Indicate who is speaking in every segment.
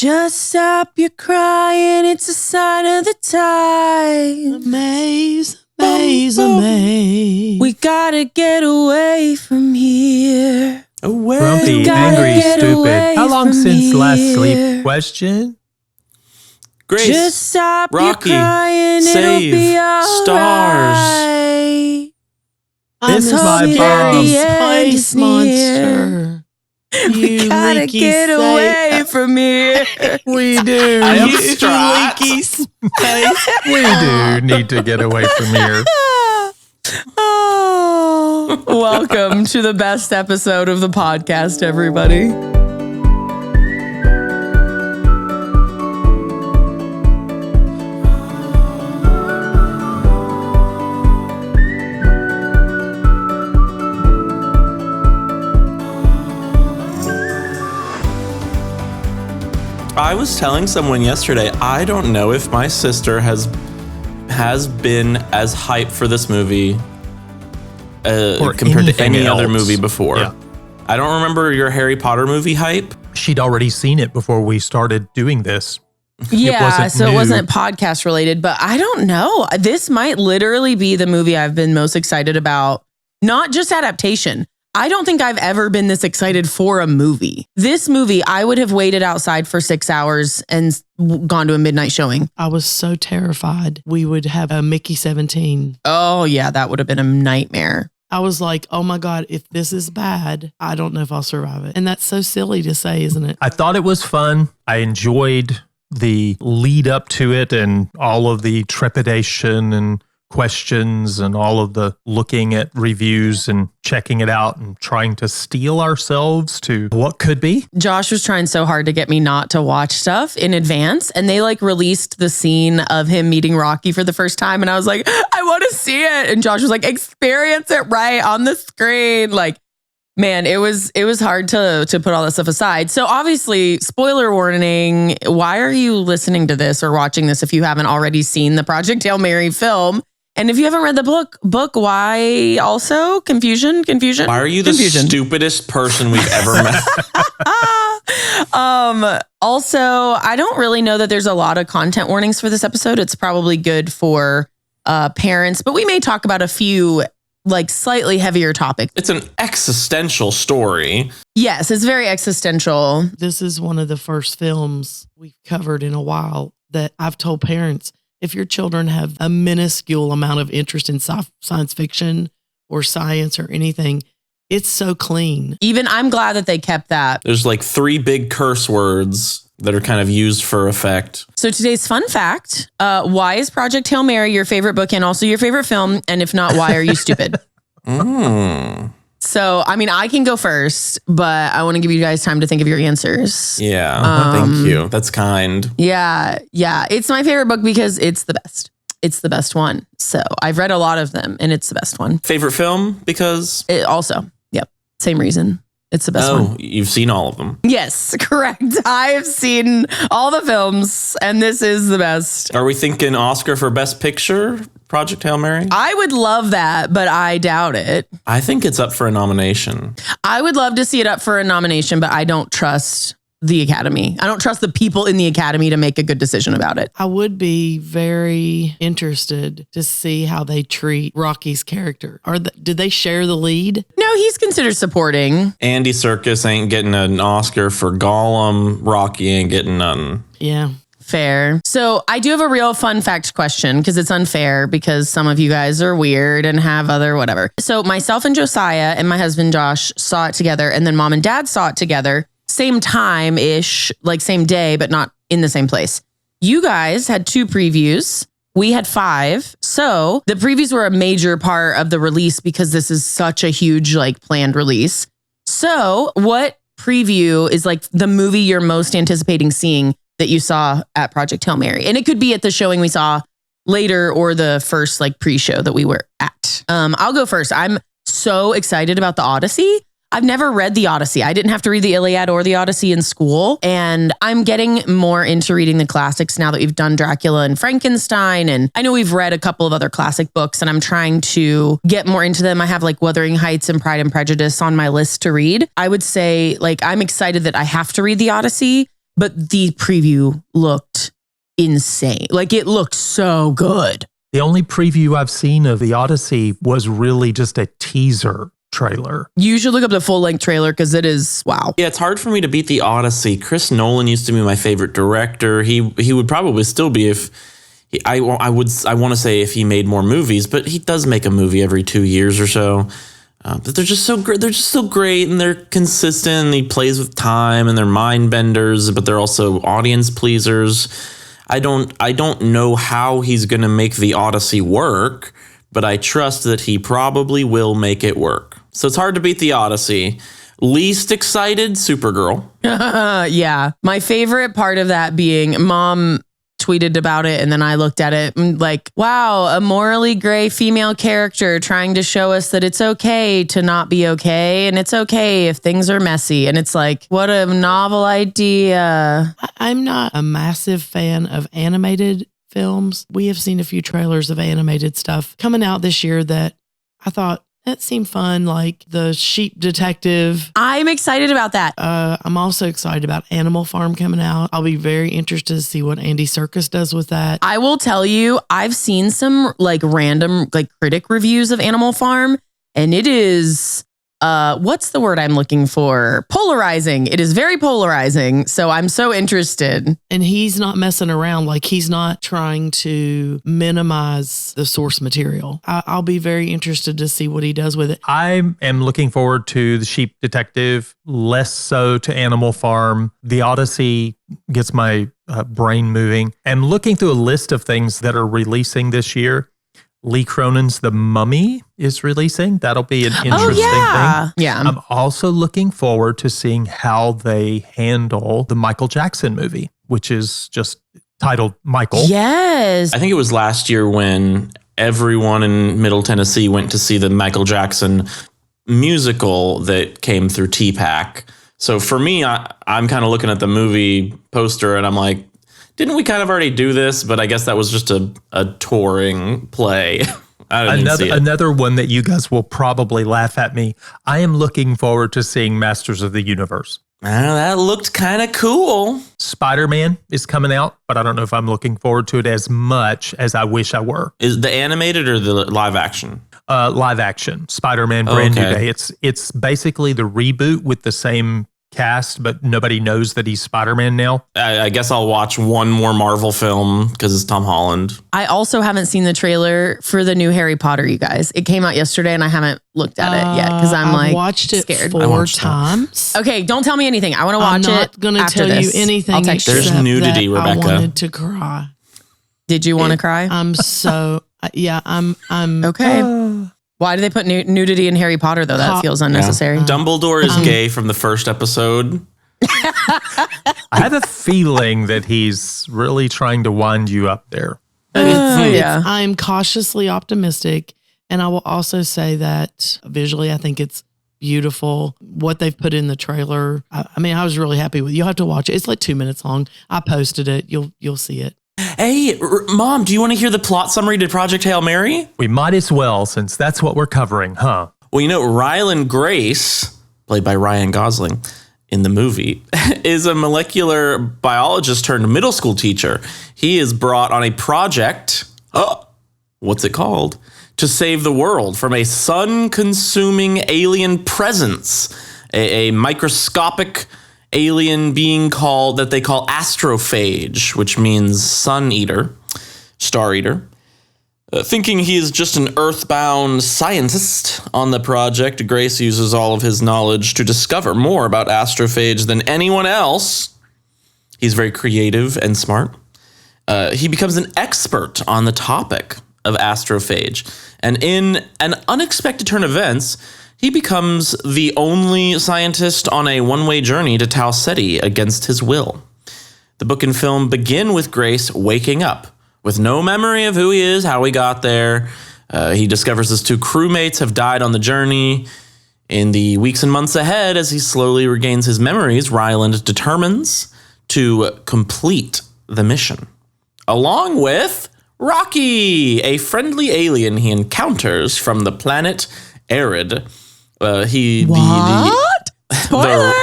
Speaker 1: Just stop your crying, it's a sign of the time.
Speaker 2: Amaze, amaze, amaze.
Speaker 1: We gotta get away from here.
Speaker 3: Away.
Speaker 4: Grumpy,
Speaker 1: Gotta
Speaker 4: angry,
Speaker 1: get
Speaker 4: stupid.
Speaker 1: away
Speaker 4: How long
Speaker 1: from
Speaker 4: since last
Speaker 1: here.
Speaker 4: sleep? Question?
Speaker 3: Grace.
Speaker 1: Just stop
Speaker 3: Rocky,
Speaker 1: your crying,
Speaker 3: save,
Speaker 1: it'll be all
Speaker 3: stars.
Speaker 1: right.
Speaker 4: This is my
Speaker 1: told you that
Speaker 4: bomb.
Speaker 1: the end is
Speaker 2: Space monster.
Speaker 1: We
Speaker 2: You
Speaker 1: gotta
Speaker 2: leaky
Speaker 1: get away from here.
Speaker 4: We do.
Speaker 3: I am
Speaker 2: You
Speaker 3: distraught.
Speaker 2: leaky space.
Speaker 4: We do need to get away from here.
Speaker 1: Oh, welcome to the best episode of the podcast, everybody.
Speaker 3: I was telling someone yesterday, I don't know if my sister has been as hyped for this movie
Speaker 4: Or
Speaker 3: compared to any
Speaker 4: anything
Speaker 3: other
Speaker 4: else.
Speaker 3: movie before.
Speaker 4: Yeah.
Speaker 3: I don't remember your Harry Potter movie hype.
Speaker 4: She'd already seen it before we started doing this.
Speaker 1: Yeah,
Speaker 4: wasn't
Speaker 1: so
Speaker 4: new.
Speaker 1: it wasn't podcast related, but I don't know. This might literally be the movie I've been most excited about. Not just adaptation. I don't think I've ever been this excited for a movie. This movie, I would have waited outside for 6 hours and gone to a midnight showing.
Speaker 2: I was so terrified we would have a Mickey 17.
Speaker 1: Oh yeah, that would have been a nightmare.
Speaker 2: I was like, oh my God, if this is bad, I don't know if I'll survive it. And that's so silly to say, isn't it?
Speaker 4: I thought it was fun. I enjoyed the lead up to it and all of the trepidation and questions and all of the looking at reviews and checking it out and trying to steel ourselves to what could be.
Speaker 1: Josh was trying so hard to get me not to watch stuff in advance. And they like released the scene of him meeting Rocky for the first time. And I was like, I want to see it. And Josh was like, experience it right on the screen. Like, man, it was hard to put all that stuff aside. So obviously, spoiler warning, why are you listening to this or watching this if you haven't already seen the Project Hail Mary film? And if you haven't read the book, why also? Confusion?
Speaker 3: Why are you the stupidest person we've ever met?
Speaker 1: Also, I don't really know that there's a lot of content warnings for this episode. It's probably good for parents, but we may talk about a few like slightly heavier topics.
Speaker 3: It's an existential story.
Speaker 1: Yes, it's very existential.
Speaker 2: This is one of the first films we've covered in a while that I've told parents, if your children have a minuscule amount of interest in science fiction or science or anything, it's so clean.
Speaker 1: Even I'm glad that they kept that.
Speaker 3: There's like 3 big curse words that are kind of used for effect.
Speaker 1: So today's fun fact, why is Project Hail Mary your favorite book and also your favorite film? And if not, why are you stupid? So, I mean, I can go first, but I want to give you guys time to think of your answers.
Speaker 3: Yeah, thank you. That's kind.
Speaker 1: Yeah. It's my favorite book because it's the best. It's the best one. So I've read a lot of them and it's the best one.
Speaker 3: Favorite film? Because...
Speaker 1: It also, yep, same reason. It's the best one.
Speaker 3: Oh, you've seen all of them.
Speaker 1: Yes, correct. I have seen all the films and this is the best.
Speaker 3: Are we thinking Oscar for Best Picture? Project Hail Mary?
Speaker 1: I would love that, but I doubt it.
Speaker 3: I think it's up for a nomination.
Speaker 1: I would love to see it up for a nomination, but I don't trust the Academy. I don't trust the people in the Academy to make a good decision about it.
Speaker 2: I would be very interested to see how they treat Rocky's character. Did they share the lead?
Speaker 1: No, he's considered supporting.
Speaker 3: Andy Serkis ain't getting an Oscar for Gollum. Rocky ain't getting none.
Speaker 2: Yeah.
Speaker 1: Fair. So I do have a real fun fact question because it's unfair because some of you guys are weird and have other whatever. So myself and Josiah and my husband Josh saw it together and then mom and dad saw it together. Same time-ish, like same day, but not in the same place. You guys had 2 previews. We had 5. So the previews were a major part of the release because this is such a huge like planned release. So what preview is like the movie you're most anticipating seeing that you saw at Project Hail Mary? And it could be at the showing we saw later or the first like pre-show that we were at. I'll go first. I'm so excited about the Odyssey. I've never read the Odyssey. I didn't have to read the Iliad or the Odyssey in school. And I'm getting more into reading the classics now that we've done Dracula and Frankenstein. And I know we've read a couple of other classic books and I'm trying to get more into them. I have like Wuthering Heights and Pride and Prejudice on my list to read. I would say like I'm excited that I have to read the Odyssey, but the preview looked insane. Like it looked so good.
Speaker 4: The only preview I've seen of The Odyssey was really just a teaser trailer.
Speaker 1: You should look up the full length trailer because it is wow.
Speaker 3: Yeah, it's hard for me to beat The Odyssey. Chris Nolan used to be my favorite director. He would probably still be if I want to say if he made more movies, but he does make a movie every 2 years or so. But they're just so great. They're just so great, and they're consistent. And he plays with time, and they're mind benders, but they're also audience pleasers. I don't know how he's going to make The Odyssey work, but I trust that he probably will make it work. So it's hard to beat The Odyssey. Least excited, Supergirl.
Speaker 1: Yeah. My favorite part of that being Mom tweeted about it, and then I looked at it and like, wow, a morally gray female character trying to show us that it's okay to not be okay, and it's okay if things are messy. And it's like, what a novel idea.
Speaker 2: I'm not a massive fan of animated films. We have seen a few trailers of animated stuff coming out this year that I thought that seemed fun, like the Sheep Detective.
Speaker 1: I'm excited about that.
Speaker 2: I'm also excited about Animal Farm coming out. I'll be very interested to see what Andy Serkis does with that.
Speaker 1: I will tell you, I've seen some like random like critic reviews of Animal Farm, and it is what's the word I'm looking for? Polarizing. It is very polarizing. So I'm so interested.
Speaker 2: And he's not messing around. Like he's not trying to minimize the source material. I'll be very interested to see what he does with it.
Speaker 4: I am looking forward to The Sheep Detective, less so to Animal Farm. The Odyssey gets my brain moving. And looking through a list of things that are releasing this year, Lee Cronin's The Mummy is releasing. That'll be an interesting thing.
Speaker 1: Yeah.
Speaker 4: I'm also looking forward to seeing how they handle the Michael Jackson movie, which is just titled Michael.
Speaker 1: Yes.
Speaker 3: I think it was last year when everyone in Middle Tennessee went to see the Michael Jackson musical that came through TPAC. So for me, I'm kind of looking at the movie poster and I'm like, didn't we kind of already do this? But I guess that was just a touring play. I didn't see it.
Speaker 4: Another one that you guys will probably laugh at me. I am looking forward to seeing Masters of the Universe.
Speaker 3: That looked kind of cool.
Speaker 4: Spider-Man is coming out, but I don't know if I'm looking forward to it as much as I wish I were.
Speaker 3: Is the animated or the live action?
Speaker 4: Live action, Spider-Man Brand New Day. It's basically the reboot with the same cast, but nobody knows that he's Spider-Man now.
Speaker 3: I guess I'll watch one more Marvel film because it's Tom Holland.
Speaker 1: I also haven't seen the trailer for the new Harry Potter, you guys. It came out yesterday and I haven't looked at it yet because I've
Speaker 2: watched it
Speaker 1: scared.
Speaker 2: 4 times.
Speaker 1: Okay, don't tell me anything. I want to watch it.
Speaker 2: I'm not going to tell
Speaker 1: this.
Speaker 2: you anything.
Speaker 1: I'll text you.
Speaker 3: There's nudity,
Speaker 2: that
Speaker 3: Rebekah.
Speaker 2: I wanted to cry.
Speaker 1: Did you want to cry?
Speaker 2: I'm so yeah. I'm
Speaker 1: okay. Why do they put nudity in Harry Potter, though? That feels unnecessary.
Speaker 3: Yeah. Dumbledore is gay from the first episode.
Speaker 4: I have a feeling that he's really trying to wind you up there.
Speaker 2: I'm cautiously optimistic. And I will also say that visually, I think it's beautiful. What they've put in the trailer. I mean, I was really happy with it. You'll have to watch it. It's like 2 minutes long. I posted it. You'll see it.
Speaker 3: Hey, Mom, do you want to hear the plot summary to Project Hail Mary?
Speaker 4: We might as well, since that's what we're covering, huh?
Speaker 3: Well, you know, Ryland Grace, played by Ryan Gosling in the movie, is a molecular biologist turned middle school teacher. He is brought on a project, what's it called? To save the world from a sun-consuming alien presence, a microscopic alien being that they call astrophage, which means sun eater, star eater. Thinking he is just an earthbound scientist on the project, Grace uses all of his knowledge to discover more about astrophage than anyone else. He's very creative and smart. He becomes an expert on the topic of astrophage. And in an unexpected turn of events, he becomes the only scientist on a one-way journey to Tau Ceti against his will. The book and film begin with Grace waking up with no memory of who he is, how he got there. He discovers his 2 crewmates have died on the journey. In the weeks and months ahead, as he slowly regains his memories, Ryland determines to complete the mission. Along with Rocky, a friendly alien he encounters from the planet Arid.
Speaker 1: What? Spoiler!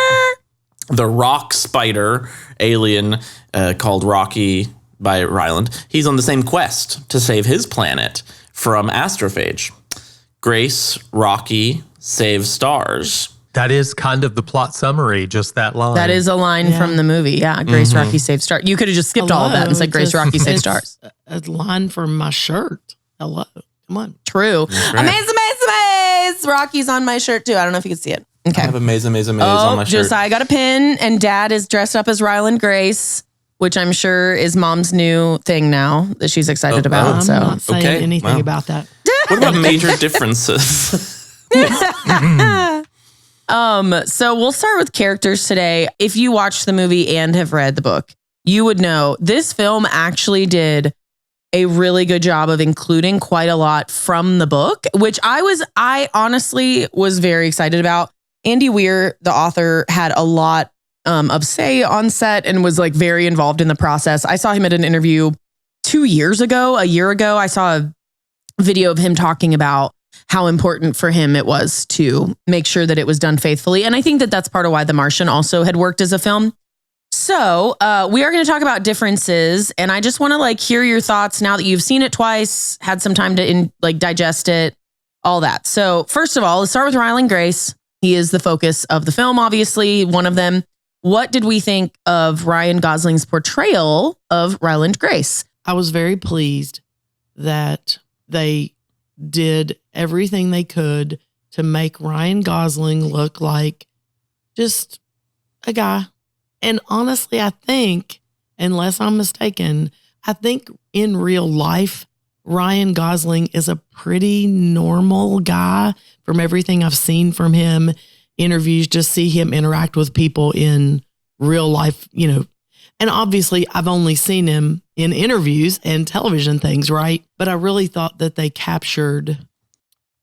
Speaker 3: the rock spider alien called Rocky by Ryland. He's on the same quest to save his planet from astrophage. Grace, Rocky, save stars.
Speaker 4: That is kind of the plot summary, just that line.
Speaker 1: That is a line from the movie. Yeah. Grace, Rocky, save stars. You could have just skipped all of that and said Grace, Rocky, save stars.
Speaker 2: A line from my shirt. Hello. Come on.
Speaker 1: True. Amaze. Rocky's on my shirt too. I don't know if you can see it. Okay.
Speaker 3: I have Amaze on my shirt.
Speaker 1: Josiah got a pin and Dad is dressed up as Ryland Grace, which I'm sure is Mom's new thing now that she's excited about.
Speaker 2: I'm not saying anything about that.
Speaker 3: What about major differences?
Speaker 1: So we'll start with characters today. If you watched the movie and have read the book, you would know this film actually did a really good job of including quite a lot from the book, which I honestly was very excited about. Andy Weir, the author, had a lot of say on set and was like very involved in the process. I saw him at an interview a year ago. I saw a video of him talking about how important for him it was to make sure that it was done faithfully. And I think that that's part of why The Martian also had worked as a film. So we are going to talk about differences. And I just want to like hear your thoughts now that you've seen it twice, had some time to digest it, all that. So first of all, let's start with Ryland Grace. He is the focus of the film, obviously, one of them. What did we think of Ryan Gosling's portrayal of Ryland Grace?
Speaker 2: I was very pleased that they did everything they could to make Ryan Gosling look like just a guy. And honestly, I think, unless I'm mistaken, I think in real life, Ryan Gosling is a pretty normal guy from everything I've seen from him. Interviews, just see him interact with people in real life, you know. And obviously, I've only seen him in interviews and television things, right? But I really thought that they captured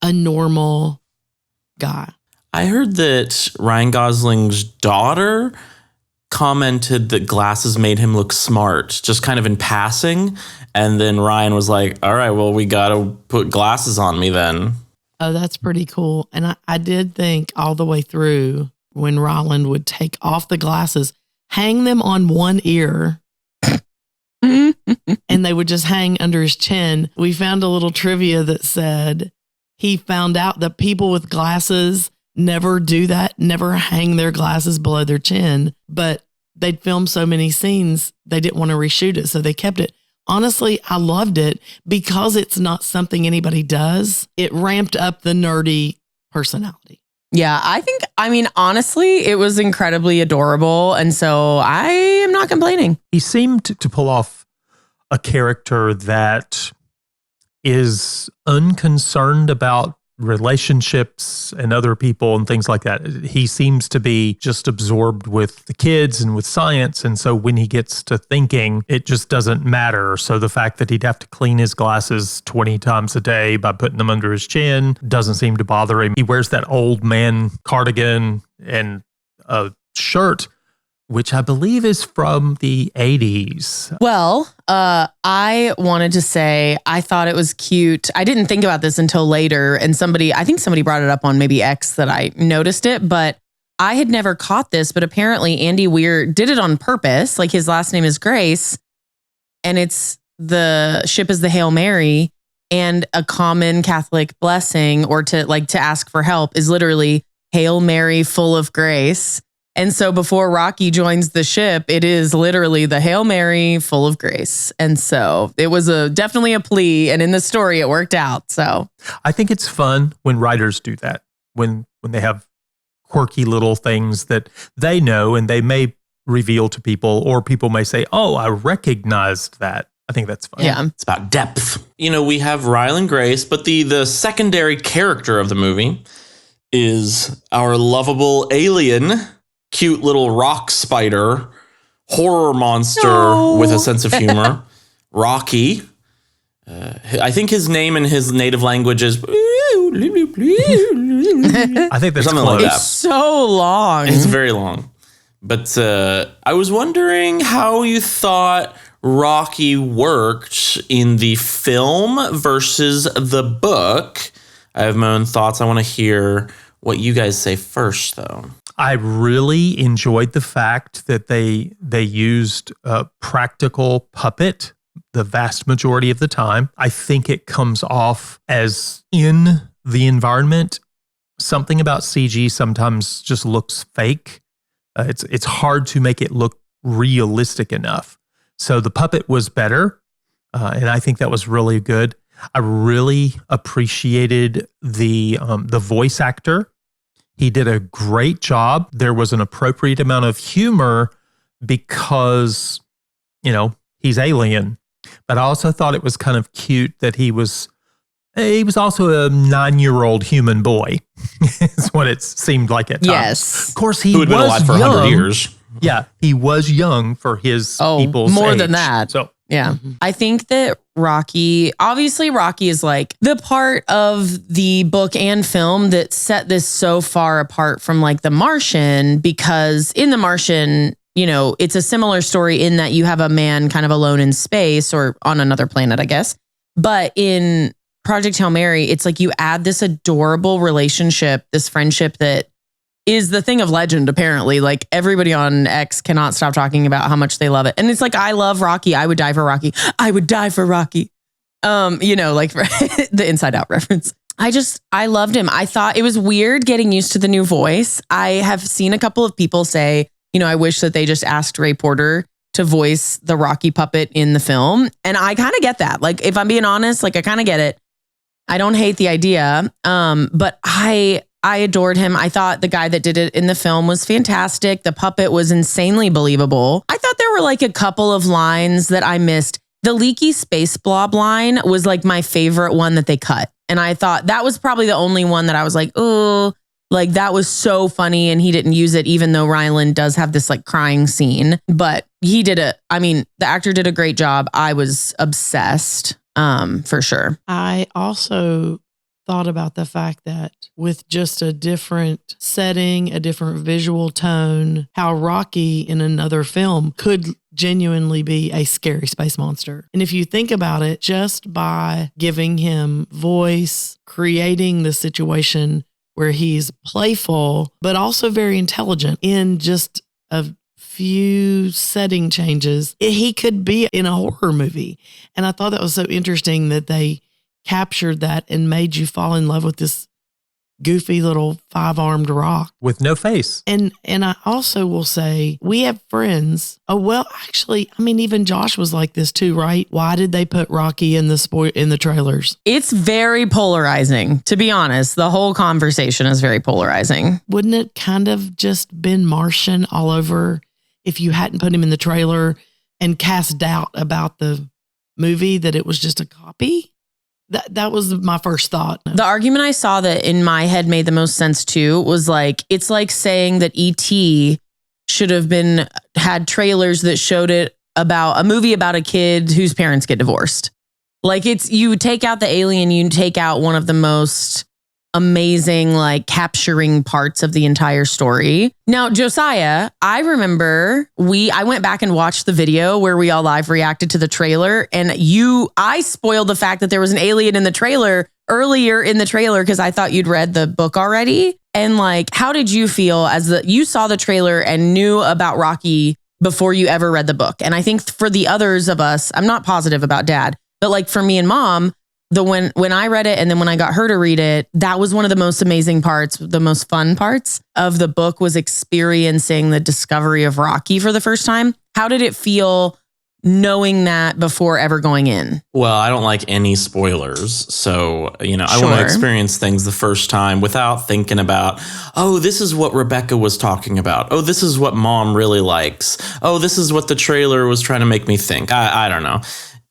Speaker 2: a normal guy.
Speaker 3: I heard that Ryan Gosling's daughter commented that glasses made him look smart, just kind of in passing. And then Ryan was like, all right, well, we got to put glasses on me then.
Speaker 2: Oh, that's pretty cool. And I did think all the way through when Ryland would take off the glasses, hang them on one ear, and they would just hang under his chin. We found a little trivia that said he found out that people with glasses never do that, never hang their glasses below their chin, but they'd filmed so many scenes, they didn't want to reshoot it, so they kept it. Honestly, I loved it because it's not something anybody does. It ramped up the nerdy personality.
Speaker 1: Yeah, honestly, it was incredibly adorable. And so I am not complaining.
Speaker 4: He seemed to pull off a character that is unconcerned about relationships and other people and things like that. He seems to be just absorbed with the kids and with science. And so when he gets to thinking, it just doesn't matter. So the fact that he'd have to clean his glasses 20 times a day by putting them under his chin doesn't seem to bother him. He wears that old man cardigan and a shirt, which I believe is from the 80s.
Speaker 1: Well, I wanted to say, I thought it was cute. I didn't think about this until later. And I think somebody brought it up on maybe X that I noticed it, but I had never caught this. But apparently Andy Weir did it on purpose. Like his last name is Grace and the ship is the Hail Mary, and a common Catholic blessing or to ask for help is literally Hail Mary full of grace. And so before Rocky joins the ship, it is literally the Hail Mary full of grace. And so it was definitely a plea. And in the story, it worked out. So
Speaker 4: I think it's fun when writers do that, when they have quirky little things that they know and they may reveal to people, or people may say, oh, I recognized that. I think that's fun.
Speaker 1: Yeah.
Speaker 3: It's about depth. You know, we have Ryland Grace, but the secondary character of the movie is our lovable alien, cute little rock spider, horror monster with a sense of humor, Rocky. I think his name in his native language is...
Speaker 4: I think there's
Speaker 3: something like that.
Speaker 1: It's so long.
Speaker 3: It's very long. But I was wondering how you thought Rocky worked in the film versus the book. I have my own thoughts. I want to hear what you guys say first, though.
Speaker 4: I really enjoyed the fact that they used a practical puppet the vast majority of the time. I think it comes off as in the environment. Something about CG sometimes just looks fake. It's hard to make it look realistic enough. So the puppet was better, and I think that was really good. I really appreciated the voice actor. He did a great job. There was an appropriate amount of humor because, he's alien. But I also thought it was kind of cute that he was also a 9-year-old human boy. Is what it seemed like at times.
Speaker 1: Yes.
Speaker 4: Of course, he
Speaker 3: Who had been alive for 100 years.
Speaker 4: Yeah, he was young for his people's
Speaker 1: more
Speaker 4: age.
Speaker 1: than that.
Speaker 4: So
Speaker 1: yeah. I think that Rocky is like the part of the book and film that set this so far apart from like The Martian, because in The Martian, it's a similar story in that you have a man kind of alone in space or on another planet, I guess. But in Project Hail Mary, it's like you add this adorable relationship, this friendship that is the thing of legend, apparently. Like everybody on X cannot stop talking about how much they love it. And it's like, I love Rocky. I would die for Rocky. I would die for Rocky. Like the Inside Out reference. I loved him. I thought it was weird getting used to the new voice. I have seen a couple of people say, I wish that they just asked Ray Porter to voice the Rocky puppet in the film. And I kind of get that. Like, if I'm being honest, like I kind of get it. I don't hate the idea. But I adored him. I thought the guy that did it in the film was fantastic. The puppet was insanely believable. I thought there were like a couple of lines that I missed. The leaky space blob line was like my favorite one that they cut. And I thought that was probably the only one that I was like, oh, like that was so funny. And he didn't use it, even though Ryland does have this like crying scene. But the actor did a great job. I was obsessed, for sure.
Speaker 2: I also thought about the fact that with just a different setting, a different visual tone, how Rocky in another film could genuinely be a scary space monster. And if you think about it, just by giving him voice, creating the situation where he's playful, but also very intelligent in just a few setting changes, he could be in a horror movie. And I thought that was so interesting that they captured that and made you fall in love with this goofy little 5-armed rock
Speaker 4: with no face.
Speaker 2: And I also will say, we have friends. Oh, well, actually, even Josh was like this too, right? Why did they put Rocky in the trailers?
Speaker 1: It's very polarizing, to be honest. The whole conversation is very polarizing.
Speaker 2: Wouldn't it kind of just been Martian all over if you hadn't put him in the trailer and cast doubt about the movie, that it was just a copy? That was my first thought.
Speaker 1: The argument I saw that in my head made the most sense too was like, it's like saying that E.T. should have had trailers that showed it about a movie about a kid whose parents get divorced. Like you take out the alien, you take out one of the most amazing, like capturing parts of the entire story. Now, Josiah, I remember I went back and watched the video where we all live reacted to the trailer, and I spoiled the fact that there was an alien in the trailer earlier in the trailer because I thought you'd read the book already. And like, how did you feel you saw the trailer and knew about Rocky before you ever read the book? And I think for the others of us, I'm not positive about Dad, but like for me and Mom, when I read it and then when I got her to read it, that was one of the most amazing parts, the most fun parts of the book was experiencing the discovery of Rocky for the first time. How did it feel knowing that before ever going in?
Speaker 3: Well, I don't like any spoilers. So, I want to experience things the first time without thinking about, oh, this is what Rebekah was talking about. Oh, this is what Mom really likes. Oh, this is what the trailer was trying to make me think. I don't know.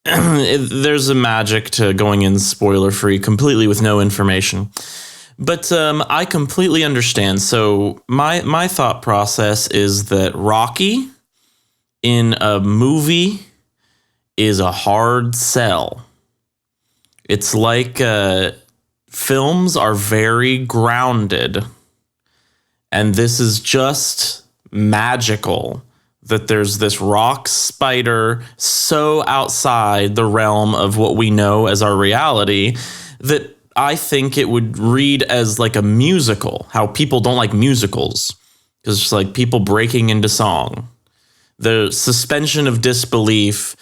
Speaker 3: There's a magic to going in spoiler free completely with no information. But I completely understand. So my thought process is that Rocky in a movie is a hard sell. It's like films are very grounded, and this is just magical. That there's this rock spider so outside the realm of what we know as our reality that I think it would read as like a musical, how people don't like musicals. because it's like people breaking into song. The suspension of disbelief,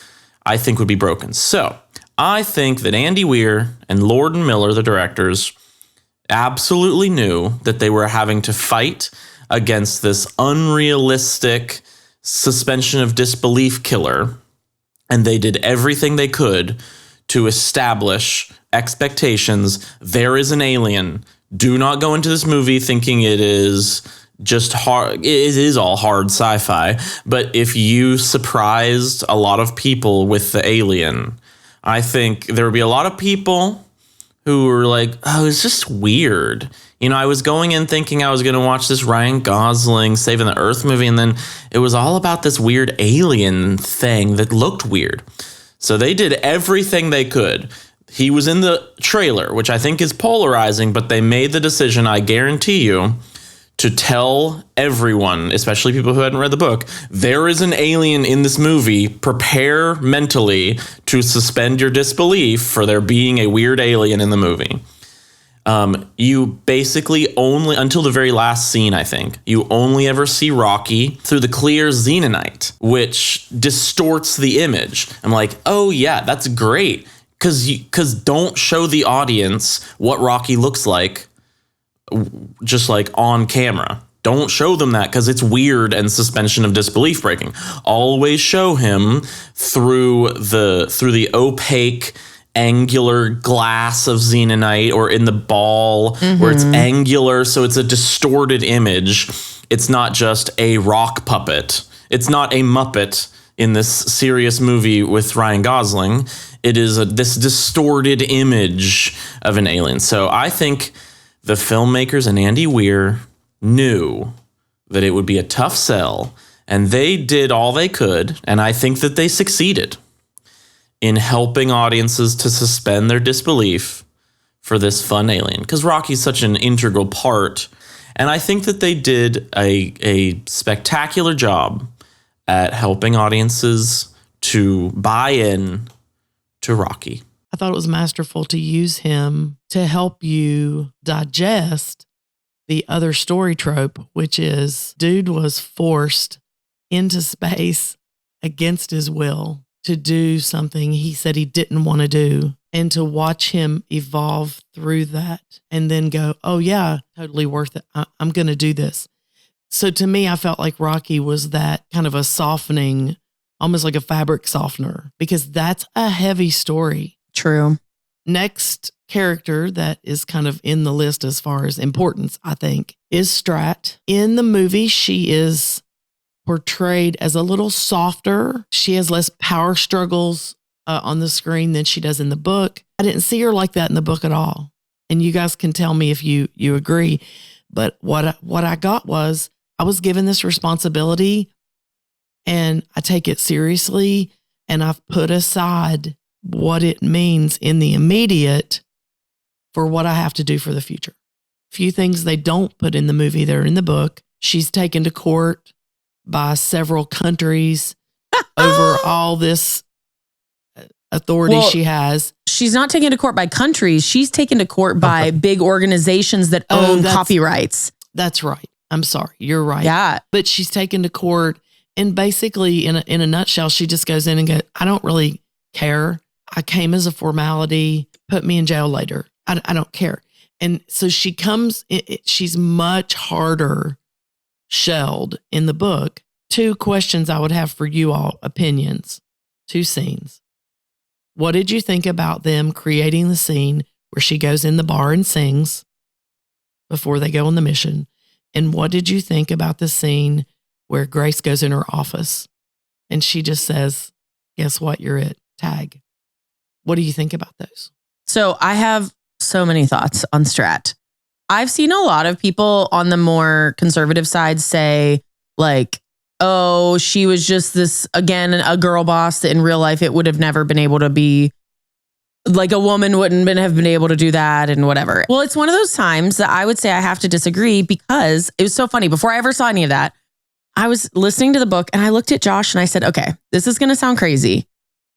Speaker 3: I think, would be broken. So I think that Andy Weir and Lord and Miller, the directors, absolutely knew that they were having to fight against this unrealistic suspension of disbelief killer. And they did everything they could to establish expectations. There is an alien. Do not go into this movie thinking it is just hard. It is all hard sci-fi. But if you surprised a lot of people with the alien, I think there would be a lot of people who were like, oh, it's just weird. You know, I was going in thinking I was going to watch this Ryan Gosling Saving the Earth movie, and then it was all about this weird alien thing that looked weird. So they did everything they could. He was in the trailer, which I think is polarizing, but they made the decision, I guarantee you, to tell everyone, especially people who hadn't read the book, there is an alien in this movie. Prepare mentally to suspend your disbelief for there being a weird alien in the movie. You basically only, until the very last scene, I think, you only ever see Rocky through the clear xenonite, which distorts the image. I'm like, oh yeah, that's great. Because don't show the audience what Rocky looks like just like on camera. Don't show them that because it's weird and suspension of disbelief breaking. Always show him through the opaque angular glass of xenonite, or in the ball where it's angular, so it's a distorted image. It's not just a rock puppet. It's not a Muppet in this serious movie with Ryan Gosling. It is this distorted image of an alien. So I think the filmmakers and Andy Weir knew that it would be a tough sell, and they did all they could, and I think that they succeeded in helping audiences to suspend their disbelief for this fun alien, because Rocky's such an integral part. And I think that they did a spectacular job at helping audiences to buy in to Rocky.
Speaker 2: I thought it was masterful to use him to help you digest the other story trope, which is dude was forced into space against his will to do something he said he didn't want to do, and to watch him evolve through that and then go, oh yeah, totally worth it. I'm going to do this. So to me, I felt like Rocky was that kind of a softening, almost like a fabric softener, because that's a heavy story.
Speaker 1: True.
Speaker 2: Next character that is kind of in the list as far as importance, I think, is Strat. In the movie, she is portrayed as a little softer. She has less power struggles on the screen than she does in the book. I didn't see her like that in the book at all. And you guys can tell me if you agree. But what I got was, I was given this responsibility and I take it seriously, and I've put aside what it means in the immediate for what I have to do for the future. Few things they don't put in the movie, they're in the book. She's taken to court by several countries over all this authority she has.
Speaker 1: She's not taken to court by countries. She's taken to court by big organizations that own copyrights.
Speaker 2: That's right. I'm sorry. You're right.
Speaker 1: Yeah.
Speaker 2: But she's taken to court, and basically in a nutshell, she just goes in and goes, I don't really care. I came as a formality. Put me in jail later. I don't care. And so she comes, she's much harder shelled in the book. 2 questions I would have for you all, opinions, 2 scenes. What did you think about them creating the scene where she goes in the bar and sings before they go on the mission? And what did you think about the scene where Grace goes in her office and she just says, guess what? You're it. Tag. What do you think about those?
Speaker 1: So I have so many thoughts on Strat. I've seen a lot of people on the more conservative side say, like, oh, she was just this, again, a girl boss that in real life it would have never been able to be, like, a woman wouldn't have been able to do that and whatever. Well, it's one of those times that I would say I have to disagree, because it was so funny. Before I ever saw any of that, I was listening to the book and I looked at Josh and I said, okay, this is going to sound crazy,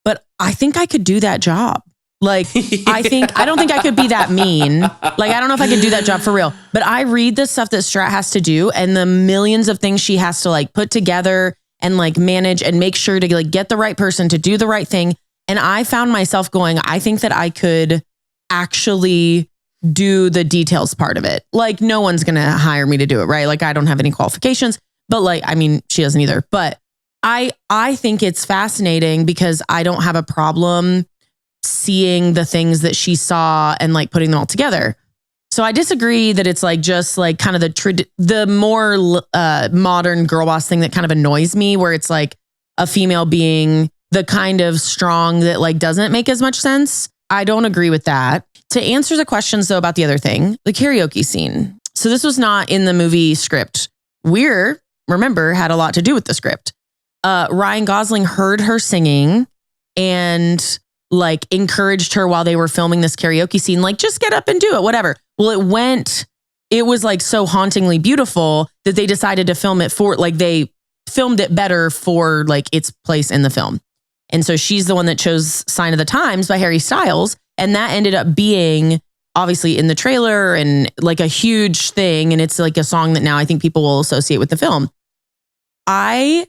Speaker 1: but I think I could do that job. Like, I don't think I could be that mean. Like, I don't know if I could do that job for real, but I read the stuff that Strat has to do and the millions of things she has to like put together and like manage and make sure to like get the right person to do the right thing. And I found myself going, I think that I could actually do the details part of it. Like, no one's going to hire me to do it, right? Like, I don't have any qualifications, but like, I mean, she doesn't either. But I think it's fascinating because I don't have a problem seeing the things that she saw and like putting them all together. So I disagree that it's like just like kind of the more modern girl boss thing that kind of annoys me, where it's like a female being the kind of strong that like doesn't make as much sense. I don't agree with that. To answer the questions though about the other thing, the karaoke scene. So this was not in the movie script. Remember, had a lot to do with the script. Ryan Gosling heard her singing and like encouraged her while they were filming this karaoke scene, like, just get up and do it, whatever. Well, it was like so hauntingly beautiful that they decided to film it they filmed it better for like its place in the film. And so she's the one that chose Sign of the Times by Harry Styles. And that ended up being obviously in the trailer and like a huge thing. And it's like a song that now I think people will associate with the film. I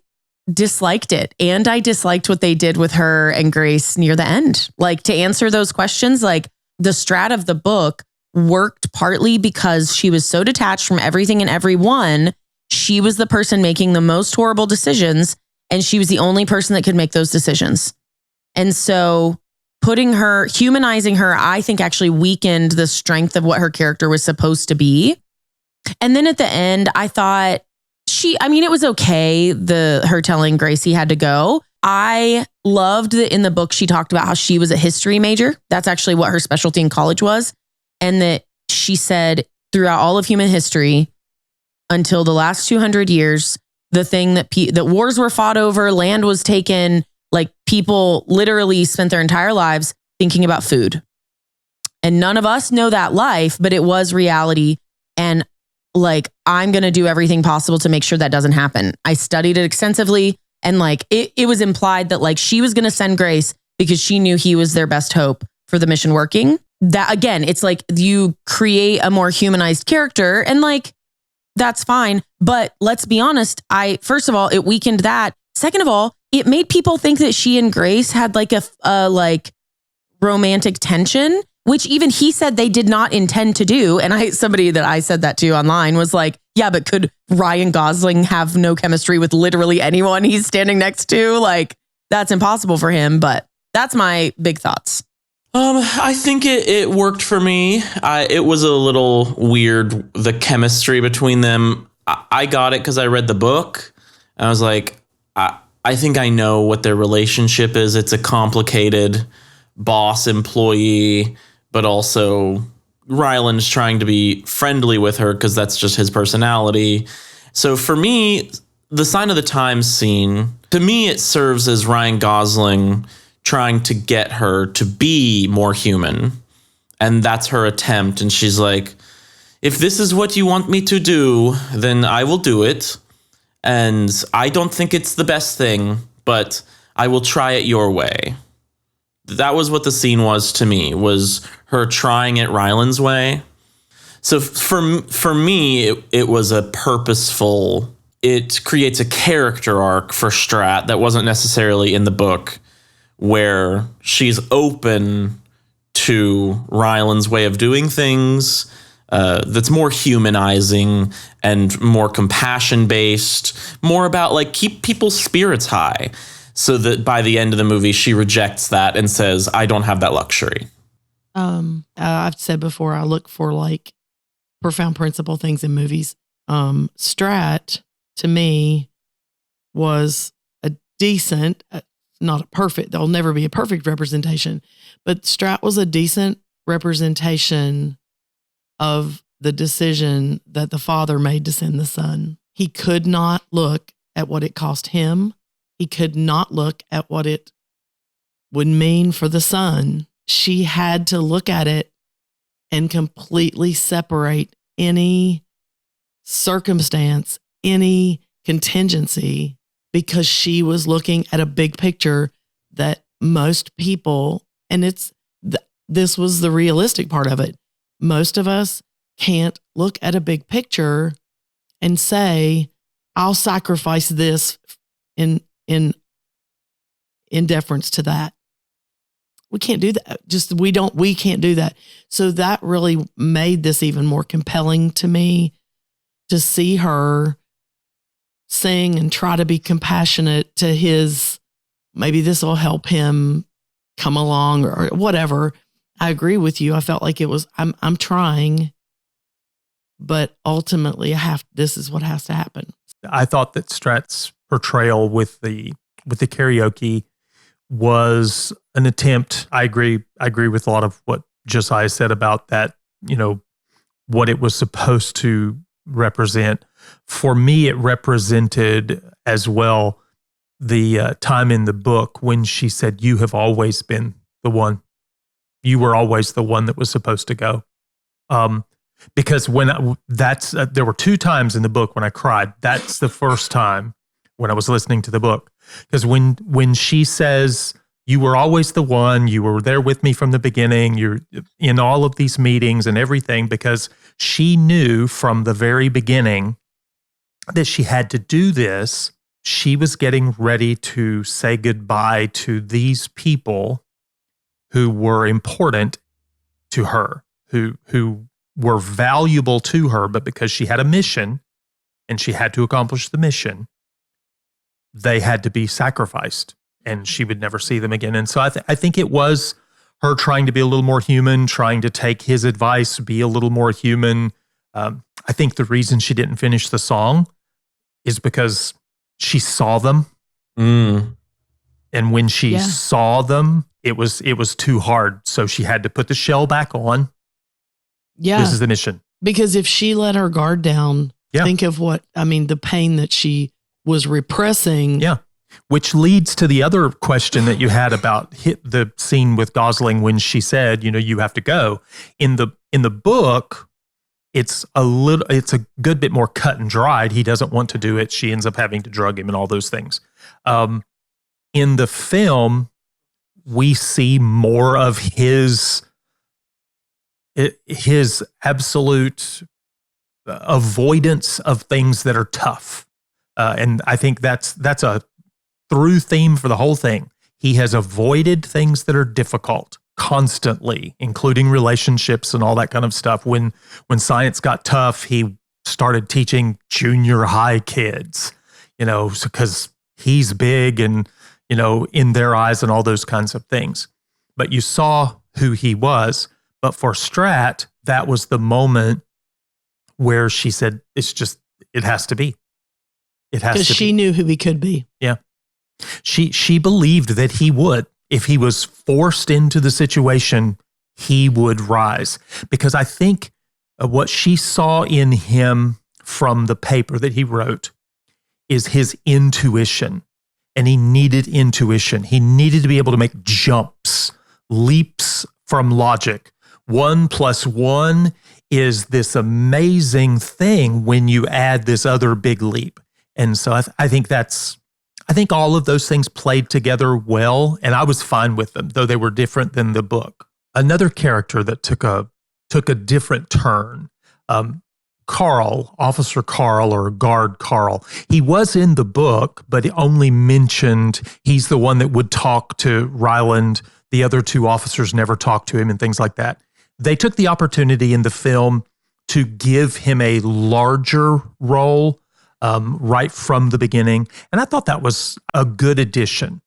Speaker 1: disliked it. And I disliked what they did with her and Grace near the end. Like, to answer those questions, like the Strat of the book worked partly because she was so detached from everything and everyone. She was the person making the most horrible decisions, and she was the only person that could make those decisions. And so humanizing her, I think actually weakened the strength of what her character was supposed to be. And then at the end, I thought it was okay, her telling Grace he had to go. I loved that in the book, she talked about how she was a history major. That's actually what her specialty in college was. And that she said throughout all of human history, until the last 200 years, the thing that wars were fought over, land was taken, like people literally spent their entire lives thinking about food. And none of us know that life, but it was reality. And like, I'm going to do everything possible to make sure that doesn't happen. I studied it extensively. And like, it was implied that like she was going to send Grace because she knew he was their best hope for the mission working. That again, it's like you create a more humanized character and like, that's fine. But let's be honest. First of all, it weakened that. Second of all, it made people think that she and Grace had like a like romantic tension, which even he said they did not intend to do. And somebody that I said that to online was like, yeah, but could Ryan Gosling have no chemistry with literally anyone he's standing next to? Like, that's impossible for him. But that's my big thoughts.
Speaker 3: I think it worked for me. It was a little weird, the chemistry between them. I got it because I read the book. I was like, I think I know what their relationship is. It's a complicated boss-employee, but also Ryland's trying to be friendly with her because that's just his personality. So for me, the Sign of the Times scene, to me, it serves as Ryan Gosling trying to get her to be more human. And that's her attempt. And she's like, if this is what you want me to do, then I will do it. And I don't think it's the best thing, but I will try it your way. That was what the scene was to me, was her trying it Ryland's way. So for me, it was a purposeful, it creates a character arc for Strat that wasn't necessarily in the book, where she's open to Ryland's way of doing things, that's more humanizing and more compassion-based, more about like keep people's spirits high, so that by the end of the movie, she rejects that and says, I don't have that luxury.
Speaker 2: I've said before, I look for like profound principle things in movies. Strat, to me, was a decent, not a perfect, there'll never be a perfect representation, but Strat was a decent representation of the decision that the father made to send the son. He could not look at what it cost him. He could not look at what it would mean for the son. She had to look at it and completely separate any circumstance, any contingency, because she was looking at a big picture that most people, and this was the realistic part of it. Most of us can't look at a big picture and say, I'll sacrifice this in deference to that. We can't do that. We can't do that. So that really made this even more compelling to me, to see her sing and try to be compassionate to his, maybe this will help him come along or whatever. I agree with you. I felt like it was, I'm trying, but ultimately this is what has to happen.
Speaker 4: I thought that Strat's portrayal with the karaoke was an attempt. I agree with a lot of what Josiah said about that, what it was supposed to represent. For me, it represented as well the time in the book when she said, "You have always been the one. You were always the one that was supposed to go." Because there were 2 times in the book when I cried. That's the first time when I was listening to the book. Because when she says, "You were always the one, you were there with me from the beginning, you're in all of these meetings and everything," because she knew from the very beginning that she had to do this. She was getting ready to say goodbye to these people who were important to her, who were valuable to her, but because she had a mission and she had to accomplish the mission, they had to be sacrificed and she would never see them again. And so I think it was her trying to be a little more human, trying to take his advice, be a little more human. I think the reason she didn't finish the song is because she saw them. And when she saw them, it was too hard. So she had to put the shell back on. Yeah. This is the mission.
Speaker 2: Because if she let her guard down, think of the pain that she was repressing.
Speaker 4: Yeah. Which leads to the other question that you had about the scene with Gosling when she said, you have to go. In the book, it's a good bit more cut and dried. He doesn't want to do it. She ends up having to drug him and all those things. In the film, we see more of his absolute avoidance of things that are tough. And I think that's a through theme for the whole thing. He has avoided things that are difficult constantly, including relationships and all that kind of stuff. When science got tough, he started teaching junior high kids, because he's big and, in their eyes and all those kinds of things. But you saw who he was. But for Strat, that was the moment where she said, it has to be. It has to be.
Speaker 2: Because she knew who he could be.
Speaker 4: Yeah. She believed that he would. If he was forced into the situation, he would rise. Because I think what she saw in him from the paper that he wrote is his intuition. And he needed intuition. He needed to be able to make jumps, leaps from logic. 1 + 1 is this amazing thing when you add this other big leap. And so I think all of those things played together well, and I was fine with them, though they were different than the book. Another character that took a different turn, Carl, Officer Carl or Guard Carl. He was in the book, but he only mentioned he's the one that would talk to Ryland. The other 2 officers never talked to him and things like that. They took the opportunity in the film to give him a larger role right from the beginning. And I thought that was a good addition.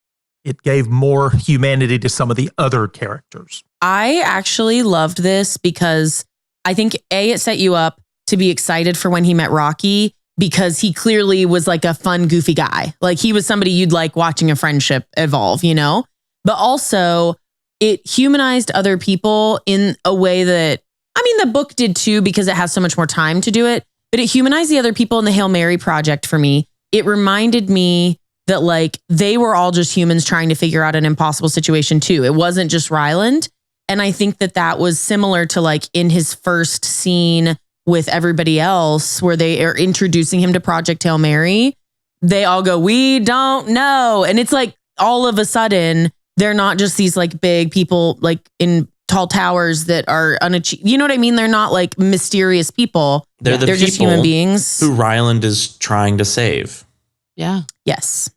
Speaker 4: It gave more humanity to some of the other characters.
Speaker 1: I actually loved this because I think it set you up to be excited for when he met Rocky, because he clearly was like a fun, goofy guy. Like he was somebody you'd like watching a friendship evolve, But also it humanized other people in a way that, the book did too, because it has so much more time to do it. But it humanized the other people in the Hail Mary project for me. It reminded me that like they were all just humans trying to figure out an impossible situation too. It wasn't just Ryland. And I think that was similar to like in his first scene with everybody else where they are introducing him to Project Hail Mary. They all go, "We don't know." And it's like all of a sudden, they're not just these like big people like in tall towers that are unachieved. You know what I mean? They're not like mysterious people.
Speaker 3: They're
Speaker 1: just human beings
Speaker 3: who Ryland is trying to save.
Speaker 2: Yeah.
Speaker 1: Yes.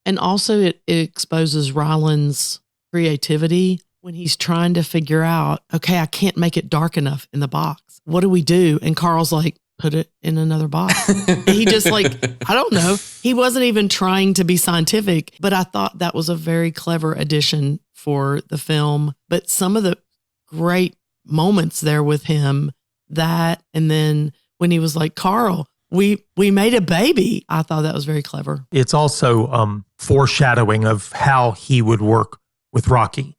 Speaker 2: And also it exposes Ryland's creativity when he's trying to figure out, okay, I can't make it dark enough in the box. What do we do? And Carl's like, put it in another box. He just like, I don't know. He wasn't even trying to be scientific, but I thought that was a very clever addition for the film. But some of the great moments there with him, that, and then when he was like, Carl, we made a baby. I thought that was very clever.
Speaker 4: It's also foreshadowing of how he would work with Rocky.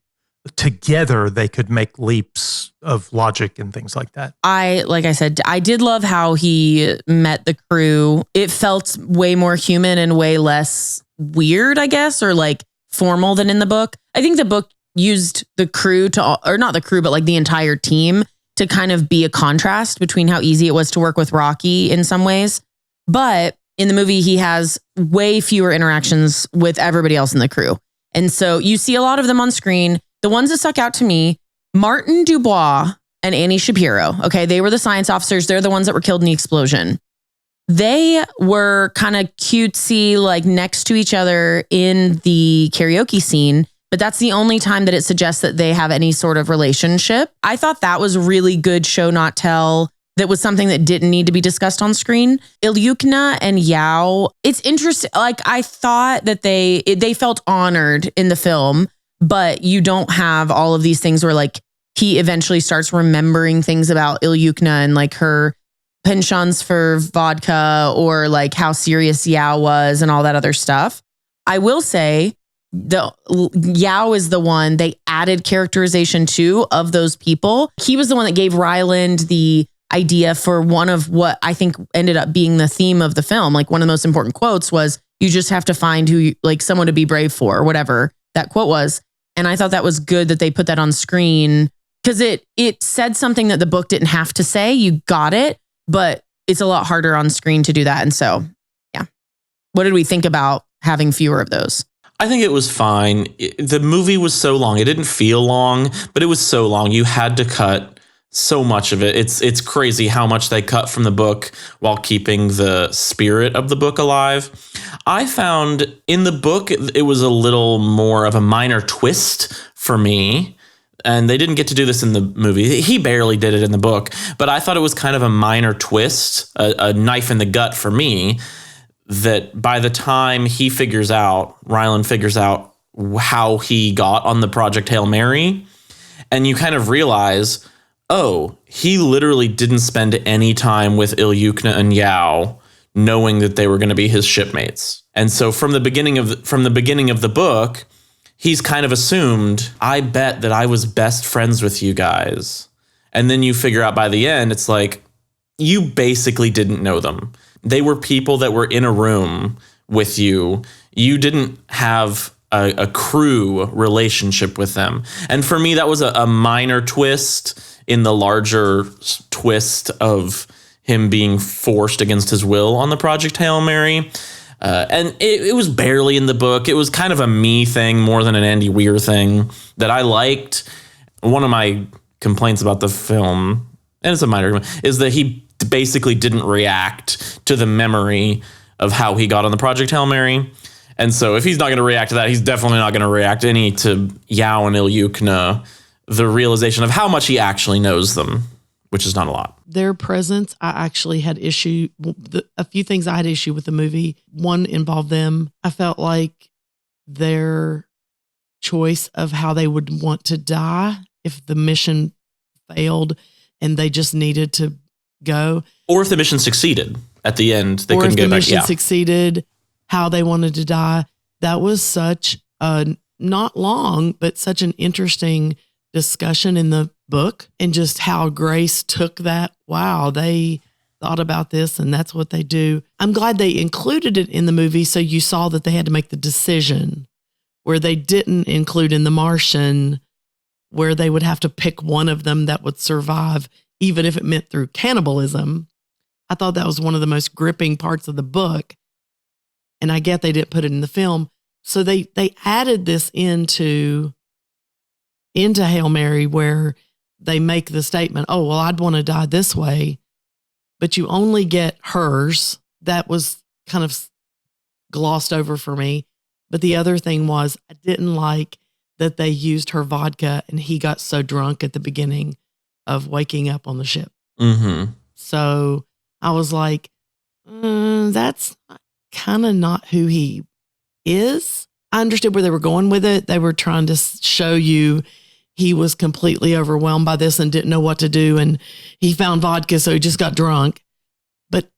Speaker 4: Together, they could make leaps of logic and things like that.
Speaker 1: Like I said, I did love how he met the crew. It felt way more human and way less weird, I guess, or like formal than in the book. I think the book used the crew or not the crew, but like the entire team to kind of be a contrast between how easy it was to work with Rocky in some ways. But in the movie, he has way fewer interactions with everybody else in the crew. And so you see a lot of them on screen. The ones that stuck out to me, Martin Dubois and Annie Shapiro. Okay, they were the science officers. They're the ones that were killed in the explosion. They were kind of cutesy, like next to each other in the karaoke scene. But that's the only time that it suggests that they have any sort of relationship. I thought that was really good show, not tell. That was something that didn't need to be discussed on screen. Ilyukna and Yao, it's interesting. Like I thought that they felt honored in the film, but you don't have all of these things where like he eventually starts remembering things about Ilyukna and like her penchants for vodka or like how serious Yao was and all that other stuff. I will say Yao is the one they added characterization to of those people. He was the one that gave Ryland the idea for one of what I think ended up being the theme of the film. Like one of the most important quotes was, you just have to find someone to be brave for, or whatever that quote was. And I thought that was good that they put that on screen because it said something that the book didn't have to say. You got it, but it's a lot harder on screen to do that. And so, yeah. What did we think about having fewer of those?
Speaker 3: I think it was fine. The movie was so long. It didn't feel long, but it was so long. You had to cut so much of it. It's crazy how much they cut from the book while keeping the spirit of the book alive. I found in the book, it was a little more of a minor twist for me. And they didn't get to do this in the movie. He barely did it in the book, but I thought it was kind of a minor twist, a knife in the gut for me, that by the time Ryland figures out how he got on the Project Hail Mary, and you kind of realize, oh, he literally didn't spend any time with Ilyukna and Yao knowing that they were going to be his shipmates. And so from the beginning of the book, he's kind of assumed, I bet that I was best friends with you guys. And then you figure out by the end, it's like, you basically didn't know them. They were people that were in a room with you. You didn't have a crew relationship with them. And for me, that was a minor twist in the larger twist of him being forced against his will on the Project Hail Mary. And it was barely in the book. It was kind of a me thing more than an Andy Weir thing that I liked. One of my complaints about the film, and it's a minor, is that he basically didn't react to the memory of how he got on the Project Hail Mary. And so if he's not going to react to that, he's definitely not going to react to Yao and Ilyukna, the realization of how much he actually knows them, which is not a lot.
Speaker 2: Their presence, I actually had a few things I had issue with the movie. One involved them. I felt like their choice of how they would want to die if the mission failed and they just needed to go.
Speaker 3: Or if the mission succeeded at the end, they
Speaker 2: or
Speaker 3: couldn't
Speaker 2: if
Speaker 3: get
Speaker 2: the
Speaker 3: back.
Speaker 2: mission succeeded, how they wanted to die. That was such a, not long, but such an interesting discussion in the book, and just how Grace took that. Wow, they thought about this and that's what they do. I'm glad they included it in the movie, so you saw that they had to make the decision, where they didn't include in The Martian, where they would have to pick one of them that would survive, even if it meant through cannibalism. I thought that was one of the most gripping parts of the book, and I get they didn't put it in the film. So they added this into into Hail Mary where they make the statement, oh, well, I'd want to die this way, but you only get hers. That was kind of glossed over for me. But the other thing was, I didn't like that they used her vodka and he got so drunk at the beginning of waking up on the ship.
Speaker 3: Mm-hmm.
Speaker 2: So I was like, that's kind of not who he is. I understood where they were going with it. They were trying to show you he was completely overwhelmed by this and didn't know what to do. And he found vodka, so he just got drunk. But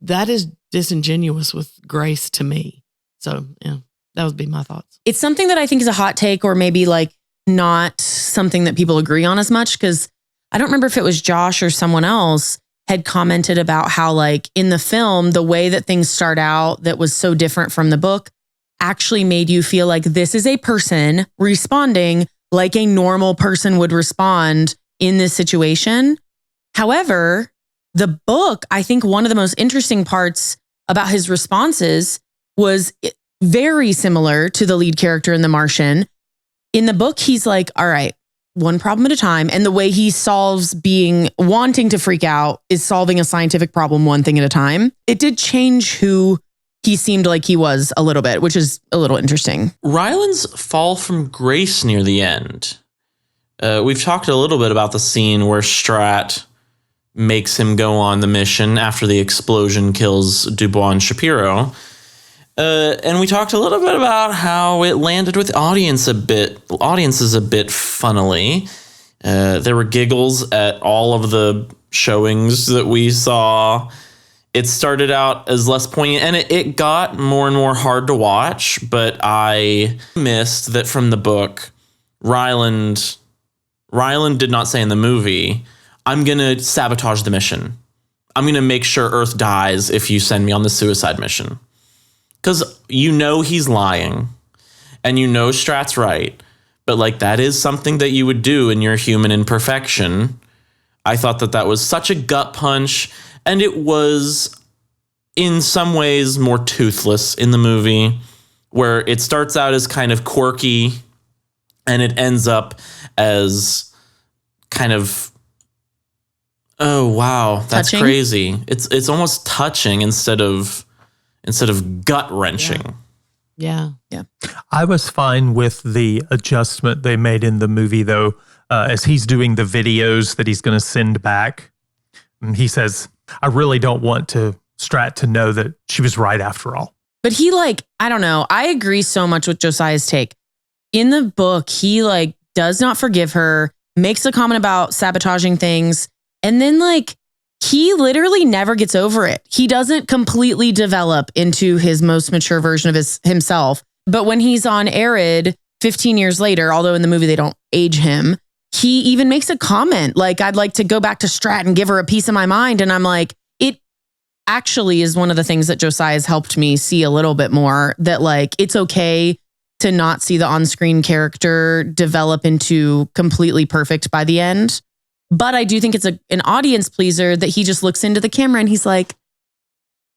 Speaker 2: that is disingenuous with Grace to me. So, yeah, that would be my thoughts.
Speaker 1: It's something that I think is a hot take, or maybe like not something that people agree on as much, because I don't remember if it was Josh or someone else had commented about how, like, in the film, the way that things start out that was so different from the book actually made you feel like this is a person responding like a normal person would respond in this situation. However, the book, I think one of the most interesting parts about his responses was very similar to the lead character in The Martian. In the book, he's like, all right, one problem at a time. And the way he solves wanting to freak out is solving a scientific problem one thing at a time. It did change who he seemed like he was a little bit, which is a little interesting.
Speaker 3: Ryland's fall from grace near the end. We've talked a little bit about the scene where Strat makes him go on the mission after the explosion kills Dubois and Shapiro. And we talked a little bit about how it landed with audiences a bit funnily. There were giggles at all of the showings that we saw. It started out as less poignant, and it got more and more hard to watch, but I missed that from the book. Ryland did not say in the movie, I'm going to sabotage the mission. I'm going to make sure Earth dies if you send me on the suicide mission. Because you know he's lying, and you know Strat's right, but like that is something that you would do in your human imperfection. I thought that was such a gut punch, and it was in some ways more toothless in the movie, where it starts out as kind of quirky, and it ends up as kind of, oh wow, that's
Speaker 1: touching?
Speaker 3: Crazy. It's almost touching instead of gut wrenching.
Speaker 2: Yeah.
Speaker 4: I was fine with the adjustment they made in the movie, though, as he's doing the videos that he's going to send back. And he says, I really don't want Strat to know that she was right after all.
Speaker 1: But he I don't know. I agree so much with Josiah's take. In the book, he does not forgive her, makes a comment about sabotaging things, and then he literally never gets over it. He doesn't completely develop into his most mature version of himself. But when he's on Arid 15 years later, although in the movie they don't age him, he even makes a comment I'd like to go back to Strat and give her a piece of my mind. And I'm like, it actually is one of the things that Josiah's helped me see a little bit more, that it's okay to not see the on-screen character develop into completely perfect by the end. But I do think it's an audience pleaser that he just looks into the camera and he's like,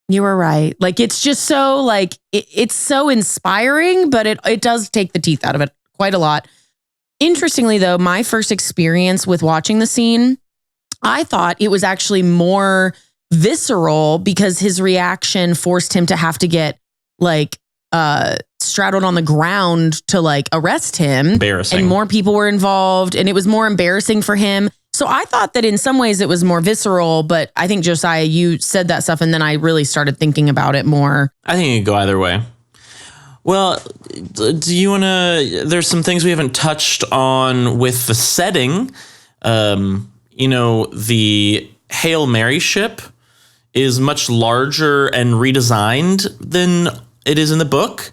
Speaker 1: you were right. It's just so it's so inspiring, but it does take the teeth out of it quite a lot. Interestingly, though, my first experience with watching the scene, I thought it was actually more visceral because his reaction forced him to have to get straddled on the ground to arrest him.
Speaker 3: Embarrassing.
Speaker 1: And more people were involved and it was more embarrassing for him. So I thought that in some ways it was more visceral, but I think, Josiah, you said that stuff and then I really started thinking about it more.
Speaker 3: I think it could go either way. Well, do you want to... There's some things we haven't touched on with the setting. The Hail Mary ship is much larger and redesigned than it is in the book.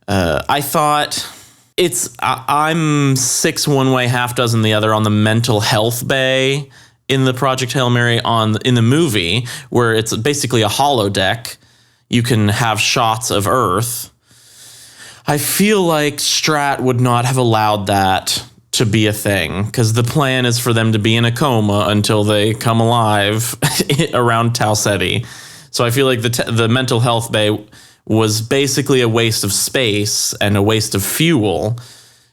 Speaker 3: I thought... I'm 6 one way, half dozen the other on the mental health bay in the Project Hail Mary in the movie, where it's basically a holodeck. You can have shots of Earth. I feel like Strat would not have allowed that to be a thing, because the plan is for them to be in a coma until they come alive around Tau Ceti. So I feel like the mental health bay was basically a waste of space and a waste of fuel.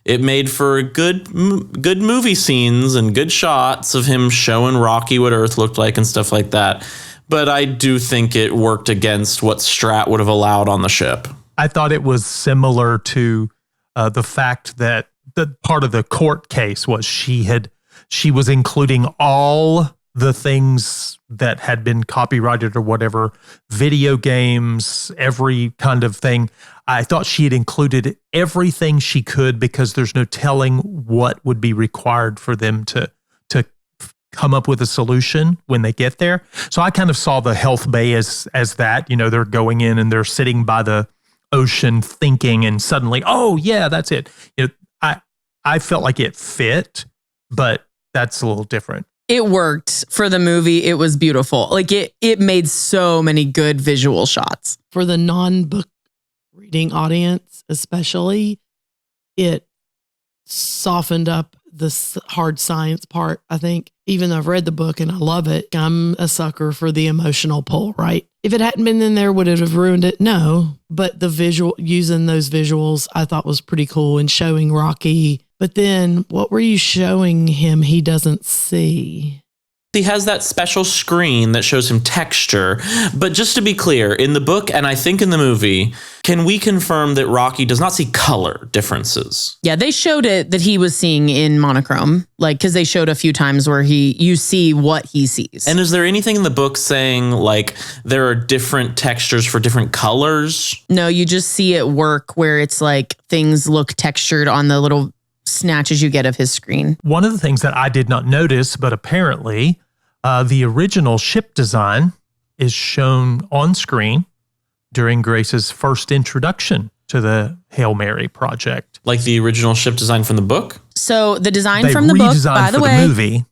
Speaker 3: It made for good movie scenes and good shots of him showing Rocky what Earth looked like and stuff like that. But I do think it worked against what Strat would have allowed on the ship.
Speaker 4: I thought it was similar to the fact that the part of the court case was she was including all the things that had been copyrighted or whatever, video games, every kind of thing. I thought she had included everything she could because there's no telling what would be required for them to come up with a solution when they get there. So I kind of saw the health bay as that, they're going in and they're sitting by the ocean thinking, and suddenly, oh yeah, that's it. I felt like it fit, but that's a little different.
Speaker 1: It worked for the movie. It was beautiful. Like it made so many good visual shots.
Speaker 2: For the non-book reading audience, especially, it softened up the hard science part, I think. Even though I've read the book and I love it, I'm a sucker for the emotional pull, right? If it hadn't been in there, would it have ruined it? No. But the visual, using those visuals, I thought was pretty cool, and showing Rocky. But then what were you showing him he doesn't see?
Speaker 3: He has that special screen that shows him texture. But just to be clear, in the book and I think in the movie, can we confirm that Rocky does not see color differences?
Speaker 1: Yeah, they showed it that he was seeing in monochrome, because they showed a few times where you see what he sees.
Speaker 3: And is there anything in the book saying there are different textures for different colors?
Speaker 1: No, you just see it work where it's like things look textured on the little snatches you get of his screen.
Speaker 4: One of the things that I did not notice, but apparently the original ship design is shown on screen during Grace's first introduction to the Hail Mary project.
Speaker 3: Like the original ship design from the book?
Speaker 1: So the design
Speaker 4: They
Speaker 1: from the book,
Speaker 4: redesigned
Speaker 1: by the
Speaker 4: for
Speaker 1: way,
Speaker 4: the movie.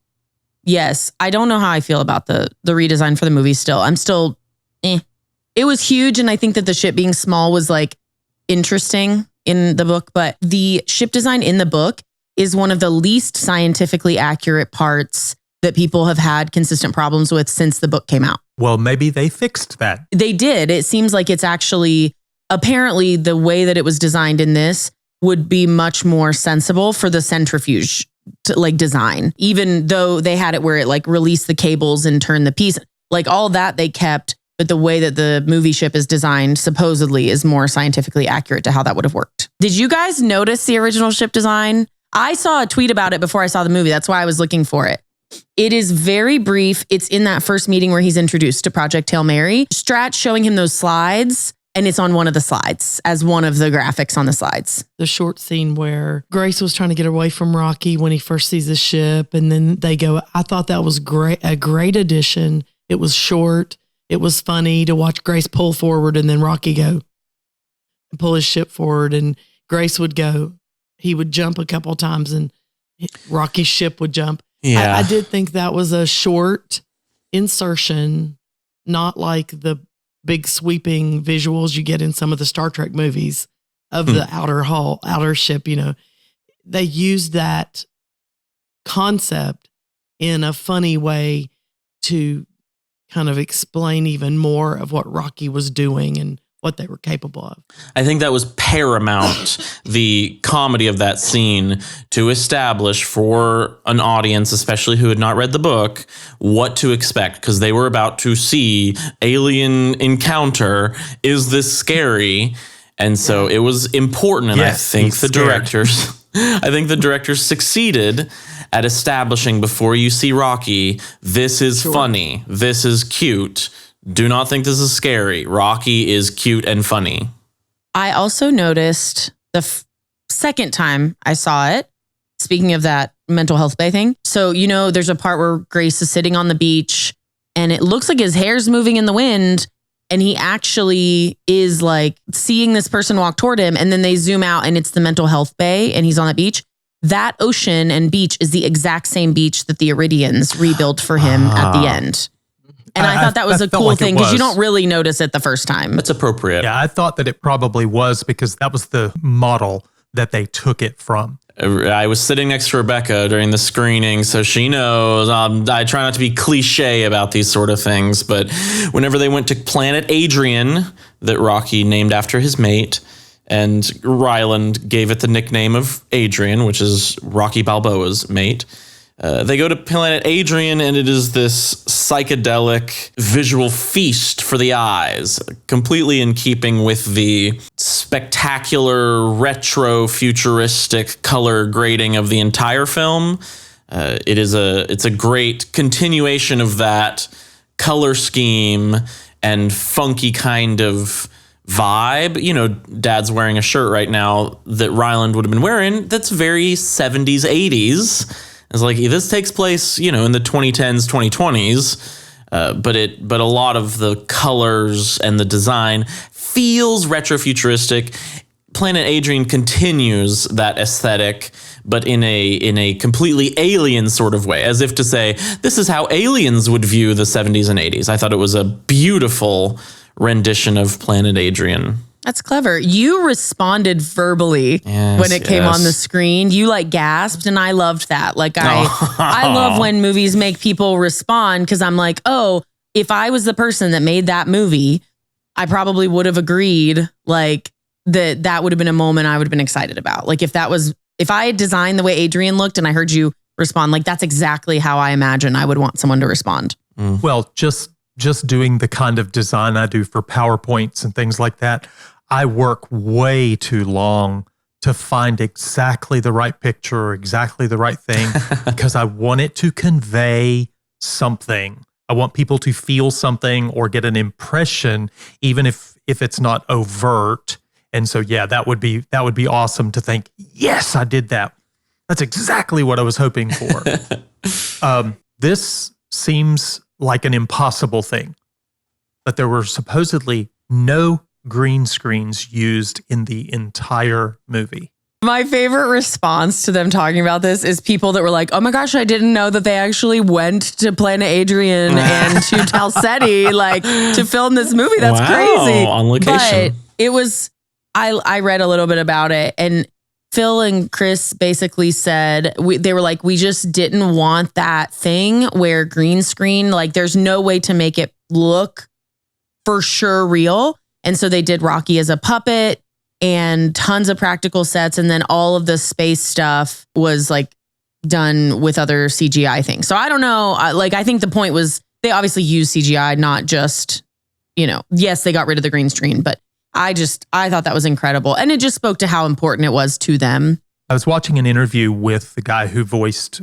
Speaker 1: yes, I don't know how I feel about the redesign for the movie still. I'm still, It was huge, and I think that the ship being small was interesting in the book, but the ship design in the book is one of the least scientifically accurate parts that people have had consistent problems with since the book came out.
Speaker 4: Well, maybe they fixed that.
Speaker 1: They did. It seems like it's actually, apparently the way that it was designed in this would be much more sensible for the centrifuge to design, even though they had it where it released the cables and turned the piece, all that they kept. But the way that the movie ship is designed supposedly is more scientifically accurate to how that would have worked. Did you guys notice the original ship design? I saw a tweet about it before I saw the movie. That's why I was looking for it. It is very brief. It's in that first meeting where he's introduced to Project Hail Mary. Strat's showing him those slides, and it's on one of the slides as one of the graphics on the slides.
Speaker 2: The short scene where Grace was trying to get away from Rocky when he first sees the ship, and then they go, I thought that was a great addition. It was short. It was funny to watch Grace pull forward and then Rocky go and pull his ship forward, and Grace would go. He would jump a couple of times and Rocky's ship would jump.
Speaker 3: Yeah.
Speaker 2: I did think that was a short insertion, not like the big sweeping visuals you get in some of the Star Trek movies of the outer ship. They used that concept in a funny way to kind of explain even more of what Rocky was doing and what they were capable of.
Speaker 3: I think that was paramount, the comedy of that scene, to establish for an audience, especially who had not read the book, what to expect, because they were about to see alien encounter. Is this scary? And so it was important, and
Speaker 4: Yes,
Speaker 3: I think
Speaker 4: he's
Speaker 3: the
Speaker 4: scared.
Speaker 3: directors succeeded at establishing before you see Rocky, this is funny, this is cute. Do not think this is scary. Rocky is cute and funny.
Speaker 1: I also noticed the second time I saw it, speaking of that mental health bay thing. So, there's a part where Grace is sitting on the beach and it looks like his hair's moving in the wind. And he actually is seeing this person walk toward him. And then they zoom out and it's the mental health bay and he's on the beach. That ocean and beach is the exact same beach that the Iridians rebuilt for him at the end. And I thought that was a
Speaker 4: felt
Speaker 1: cool
Speaker 4: like it
Speaker 1: thing because you
Speaker 4: was.
Speaker 1: don't really notice it the first time.
Speaker 3: That's appropriate.
Speaker 4: Yeah, I thought that it probably was because that was the model that they took it from.
Speaker 3: I was sitting next to Rebekah during the screening, so she knows. I try not to be cliche about these sort of things, but whenever they went to Planet Adrian, that Rocky named after his mate, And Ryland gave it the nickname of Adrian, which is Rocky Balboa's mate. They go to planet Adrian, and it is this psychedelic visual feast for the eyes, completely in keeping with the spectacular, retro, futuristic color grading of the entire film. It's a great continuation of that color scheme and funky kind of vibe. You know, Dad's wearing a shirt right now that Ryland would have been wearing that's very 70s, 80s. It's like, this takes place, you know, in the 2010s, 2020s, but a lot of the colors and the design feels retrofuturistic. Planet Adrian continues that aesthetic, but in a completely alien sort of way, as if to say, this is how aliens would view the 70s and 80s. I thought it was a beautiful rendition of Planet Adrian.
Speaker 1: That's clever. You responded verbally when it came on the screen. You like gasped, and I loved that. Like I love when movies make people respond, because I'm like, oh, if I was the person that made that movie, I probably would have agreed like that would have been a moment I would have been excited about. Like if I had designed the way Adrian looked and I heard you respond, like that's exactly how I imagine I would want someone to respond.
Speaker 4: Well, just doing the kind of design I do for PowerPoints and things like that, I work way too long to find exactly the right picture or exactly the right thing because I want it to convey something. I want people to feel something or get an impression, even if it's not overt. And so, yeah, that would be awesome to think, yes, I did that. That's exactly what I was hoping for. This seems like an impossible thing, but there were supposedly no green screens used in the entire movie.
Speaker 1: My favorite response to them talking about this is people that were like, oh my gosh, I didn't know that they actually went to Planet Adrian and to Talsetti like to film this movie. That's crazy.
Speaker 3: On location.
Speaker 1: But it was, I read a little bit about it, and Phil and Chris basically said, they were like, we just didn't want that thing where green screen, like there's no way to make it look for sure real. And so they did Rocky as a puppet and tons of practical sets. And then all of the space stuff was like done with other CGI things. So I don't know. I think the point was they obviously used CGI, not just, yes, they got rid of the green screen, but I thought that was incredible. And it just spoke to how important it was to them.
Speaker 4: I was watching an interview with the guy who voiced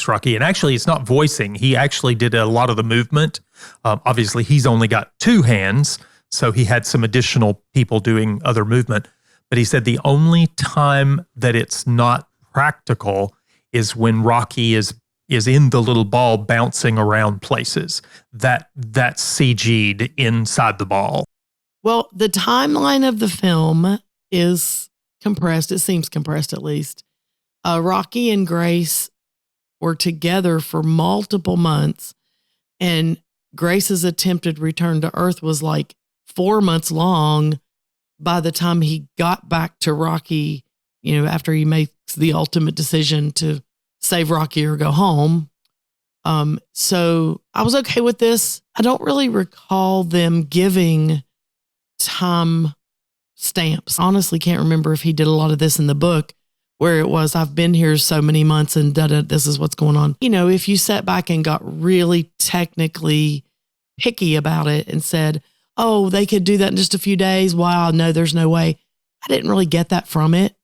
Speaker 4: Rocky, and actually it's not voicing. He actually did a lot of the movement. Obviously he's only got two hands, so he had some additional people doing other movement. But he said the only time that it's not practical is when Rocky is in the little ball bouncing around places. That's CG'd inside the ball.
Speaker 2: Well, the timeline of the film is compressed. It seems compressed, at least. Rocky and Grace were together for multiple months, and Grace's attempted return to Earth was like 4 months long by the time he got back to Rocky, after he makes the ultimate decision to save Rocky or go home. So I was okay with this. I don't really recall them giving time stamps. Honestly, can't remember if he did a lot of this in the book where it was, I've been here so many months and this is what's going on. If you sat back and got really technically picky about it and said, oh, they could do that in just a few days. Wow, no, there's no way. I didn't really get that from it.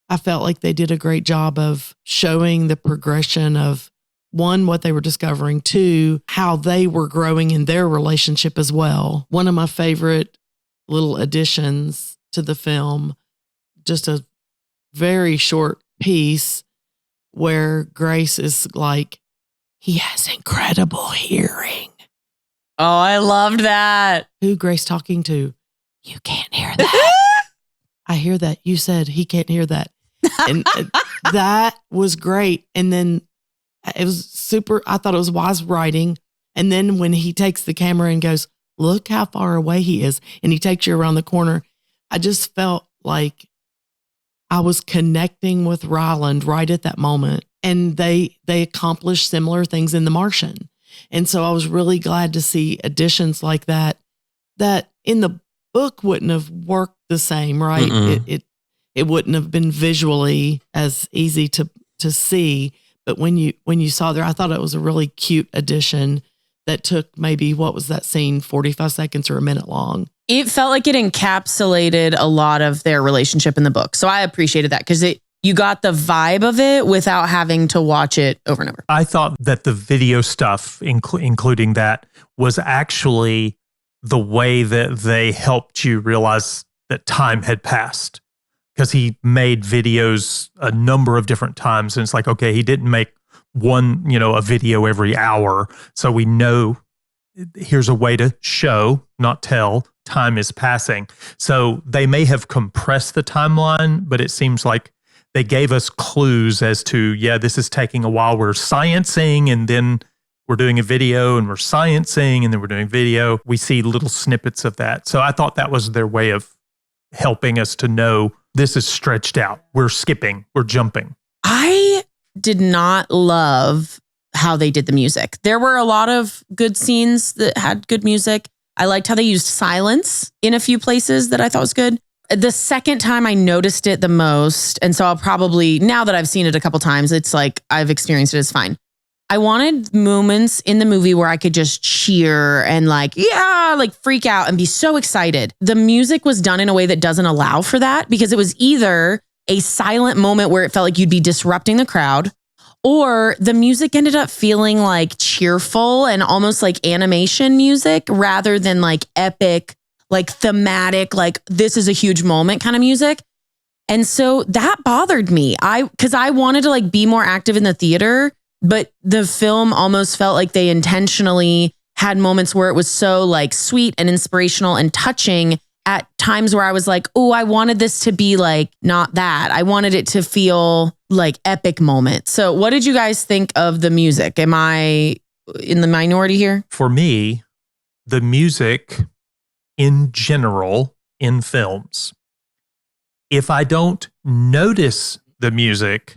Speaker 2: I felt like they did a great job of showing the progression of, one, what they were discovering, two, how they were growing in their relationship as well. One of my favorite little additions to the film, just a very short piece where Grace is like, he has incredible hearing.
Speaker 1: Oh, I loved that.
Speaker 2: Who Grace talking to? You can't hear that. I hear that. You said he can't hear that. And that was great. And then it was super, I thought it was wise writing. And then when he takes the camera and goes, look how far away he is, and he takes you around the corner, I just felt like I was connecting with Ryland right at that moment. And they accomplished similar things in The Martian. And so I was really glad to see additions like that in the book wouldn't have worked the same, right? It wouldn't have been visually as easy to see. But when you saw there, I thought it was a really cute addition that took maybe, what was that scene, 45 seconds or a minute long.
Speaker 1: It felt like it encapsulated a lot of their relationship in the book. So I appreciated that because you got the vibe of it without having to watch it over and over.
Speaker 4: I thought that the video stuff, including that, was actually the way that they helped you realize that time had passed. Because he made videos a number of different times. And it's like, okay, he didn't make one, a video every hour. So we know here's a way to show, not tell, time is passing. So they may have compressed the timeline, but it seems like they gave us clues as to, this is taking a while. We're sciencing and then we're doing a video, and we're sciencing and then we're doing video. We see little snippets of that. So I thought that was their way of helping us to know this is stretched out. We're skipping. We're jumping.
Speaker 1: I did not love how they did the music. There were a lot of good scenes that had good music. I liked how they used silence in a few places that I thought was good. The second time I noticed it the most, and so I'll probably, now that I've seen it a couple times, it's like I've experienced it as fine. I wanted moments in the movie where I could just cheer and freak out and be so excited. The music was done in a way that doesn't allow for that, because it was either a silent moment where it felt like you'd be disrupting the crowd, or the music ended up feeling like cheerful and almost like animation music rather than like epic, like thematic, like this is a huge moment kind of music. And so that bothered me. Because I wanted to like be more active in the theater, but the film almost felt like they intentionally had moments where it was so like sweet and inspirational and touching at times where I was like, oh, I wanted this to be like, not that. I wanted it to feel like epic moment. So what did you guys think of the music? Am I in the minority here?
Speaker 4: For me, the music in general in films, if I don't notice the music,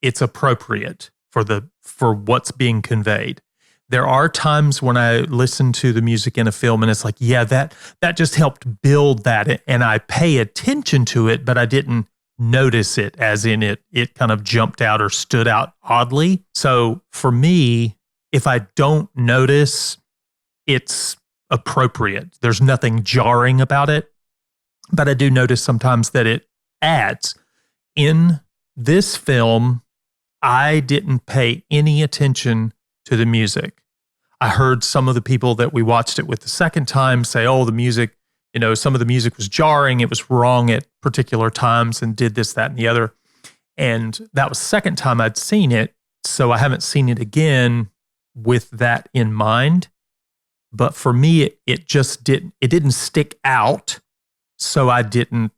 Speaker 4: it's appropriate for what's being conveyed. There are times when I listen to the music in a film and it's like, that just helped build that, and I pay attention to it, but I didn't notice it, as in it kind of jumped out or stood out oddly. So for me, if I don't notice, it's appropriate. There's nothing jarring about it, but I do notice sometimes that it adds. In this film, I didn't pay any attention to the music. I heard some of the people that we watched it with the second time say, oh, the music, some of the music was jarring. It was wrong at particular times and did this, that, and the other. And that was the second time I'd seen it. So I haven't seen it again with that in mind. But for me, it didn't stick out. So I didn't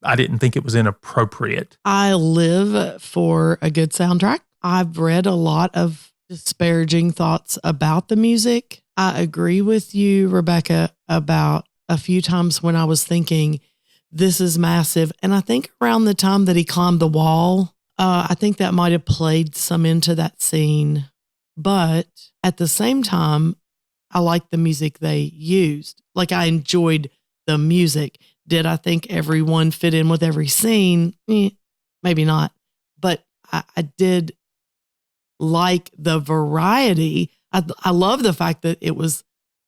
Speaker 4: think it was inappropriate.
Speaker 2: I live for a good soundtrack. I've read a lot of disparaging thoughts about the music. I agree with you, Rebekah, about a few times when I was thinking, this is massive. And I think around the time that he climbed the wall, I think that might have played some into that scene. But at the same time, I liked the music they used. Like, I enjoyed the music. Did I think everyone fit in with every scene? Maybe not. But I did like the variety. I love the fact that it was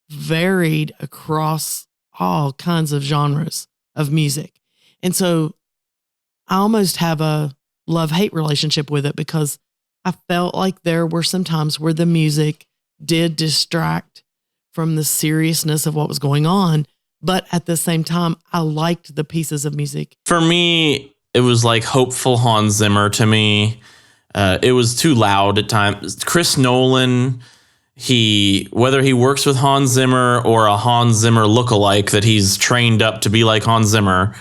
Speaker 2: varied across all kinds of genres of music. And so I almost have a love-hate relationship with it, because I felt like there were some times where the music did distract from the seriousness of what was going on. But at the same time, I liked the pieces of music.
Speaker 3: For me, it was like hopeful Hans Zimmer to me. It was too loud at times. Chris Nolan, whether he works with Hans Zimmer or a Hans Zimmer lookalike that he's trained up to be like Hans Zimmer,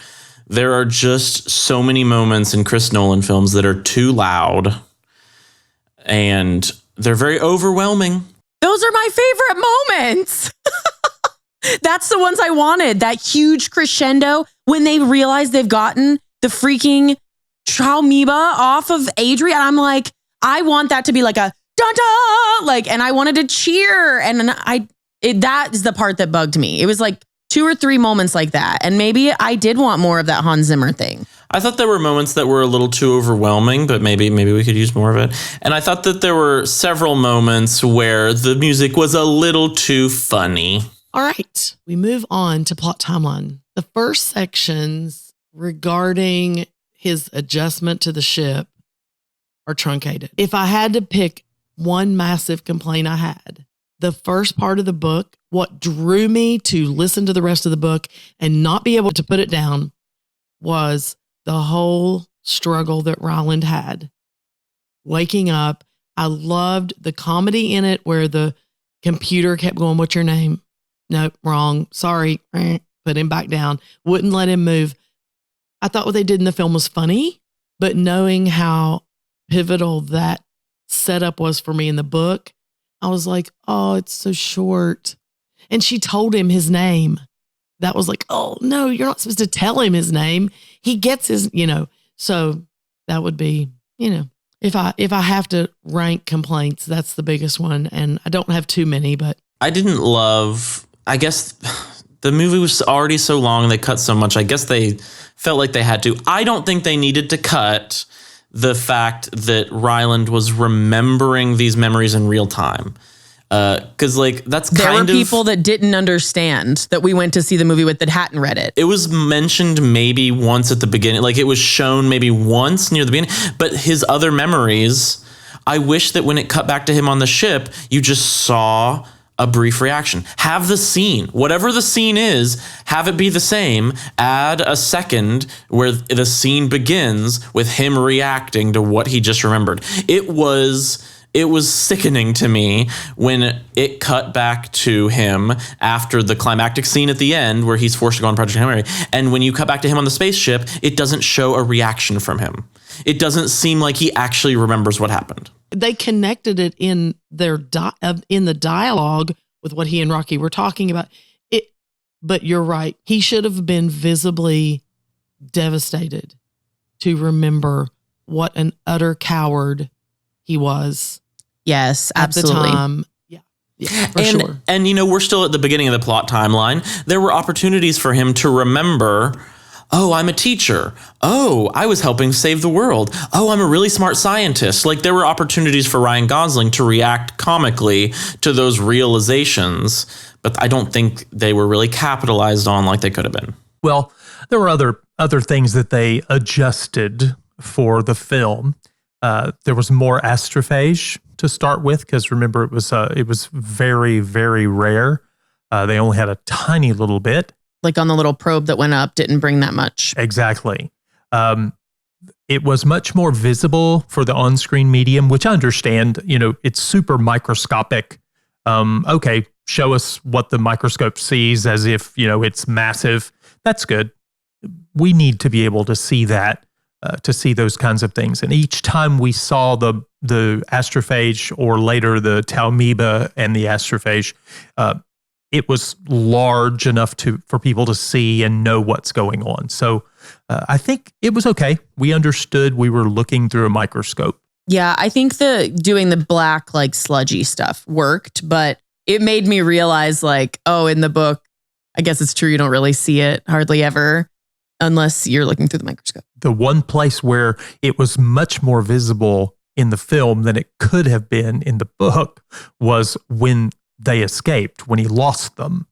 Speaker 3: there are just so many moments in Chris Nolan films that are too loud, and they're very overwhelming.
Speaker 1: Those are my favorite moments. That's the ones I wanted. That huge crescendo when they realize they've gotten the freaking Chalmeba off of Adrian. I'm like, I want that to be like a dun-dun, like, and I wanted to cheer. And that is the part that bugged me. It was like 2 or 3 moments like that. And maybe I did want more of that Hans Zimmer thing.
Speaker 3: I thought there were moments that were a little too overwhelming, but maybe we could use more of it. And I thought that there were several moments where the music was a little too funny.
Speaker 2: All right, we move on to plot timeline. The first sections regarding his adjustment to the ship are truncated. If I had to pick one massive complaint I had, the first part of the book, what drew me to listen to the rest of the book and not be able to put it down was the whole struggle that Ryland had. Waking up, I loved the comedy in it where the computer kept going, "What's your name?" "Nope, wrong. Sorry." Put him back down. Wouldn't let him move. I thought what they did in the film was funny, but knowing how pivotal that setup was for me in the book, I was like, oh, it's so short. And she told him his name. That was like, oh, no, you're not supposed to tell him his name. He gets his, so that would be, if I have to rank complaints, that's the biggest one. And I don't have too many, but
Speaker 3: I didn't love, I guess the movie was already so long, they cut so much. I guess they felt like they had to. I don't think they needed to cut the fact that Ryland was remembering these memories in real time. Because that's
Speaker 1: there
Speaker 3: kind of...
Speaker 1: There were people that didn't understand that we went to see the movie with that hadn't read it.
Speaker 3: It was mentioned maybe once at the beginning. Like it was shown maybe once near the beginning. But his other memories, I wish that when it cut back to him on the ship, you just saw a brief reaction. Have the scene, whatever the scene is, have it be the same. Add a second where the scene begins with him reacting to what he just remembered. It was sickening to me when it cut back to him after the climactic scene at the end where he's forced to go on Project Hail Mary. And when you cut back to him on the spaceship, it doesn't show a reaction from him. It doesn't seem like he actually remembers what happened.
Speaker 2: They connected it in their in the dialogue with what he and Rocky were talking about. But you're right. He should have been visibly devastated to remember what an utter coward he was.
Speaker 1: Yes, absolutely.
Speaker 2: At the time. Yeah, for sure.
Speaker 3: And we're still at the beginning of the plot timeline. There were opportunities for him to remember, oh, I'm a teacher. Oh, I was helping save the world. Oh, I'm a really smart scientist. Like there were opportunities for Ryan Gosling to react comically to those realizations, but I don't think they were really capitalized on like they could have been.
Speaker 4: Well, there were other things that they adjusted for the film. There was more astrophage to start with, because remember it was very, very rare. They only had a tiny little bit.
Speaker 1: Like on the little probe that went up, didn't bring that much.
Speaker 4: Exactly. It was much more visible for the on-screen medium, which I understand, it's super microscopic. Okay, show us what the microscope sees as if, it's massive. That's good. We need to be able to see that, to see those kinds of things. And each time we saw the astrophage or later the Talmiba and the astrophage, it was large enough for people to see and know what's going on. So I think it was okay. We understood we were looking through a microscope.
Speaker 1: Yeah, I think doing the black, sludgy stuff worked, but it made me realize in the book, I guess it's true, you don't really see it hardly ever unless you're looking through the microscope.
Speaker 4: The one place where it was much more visible in the film than it could have been in the book was when they escaped, when he lost them.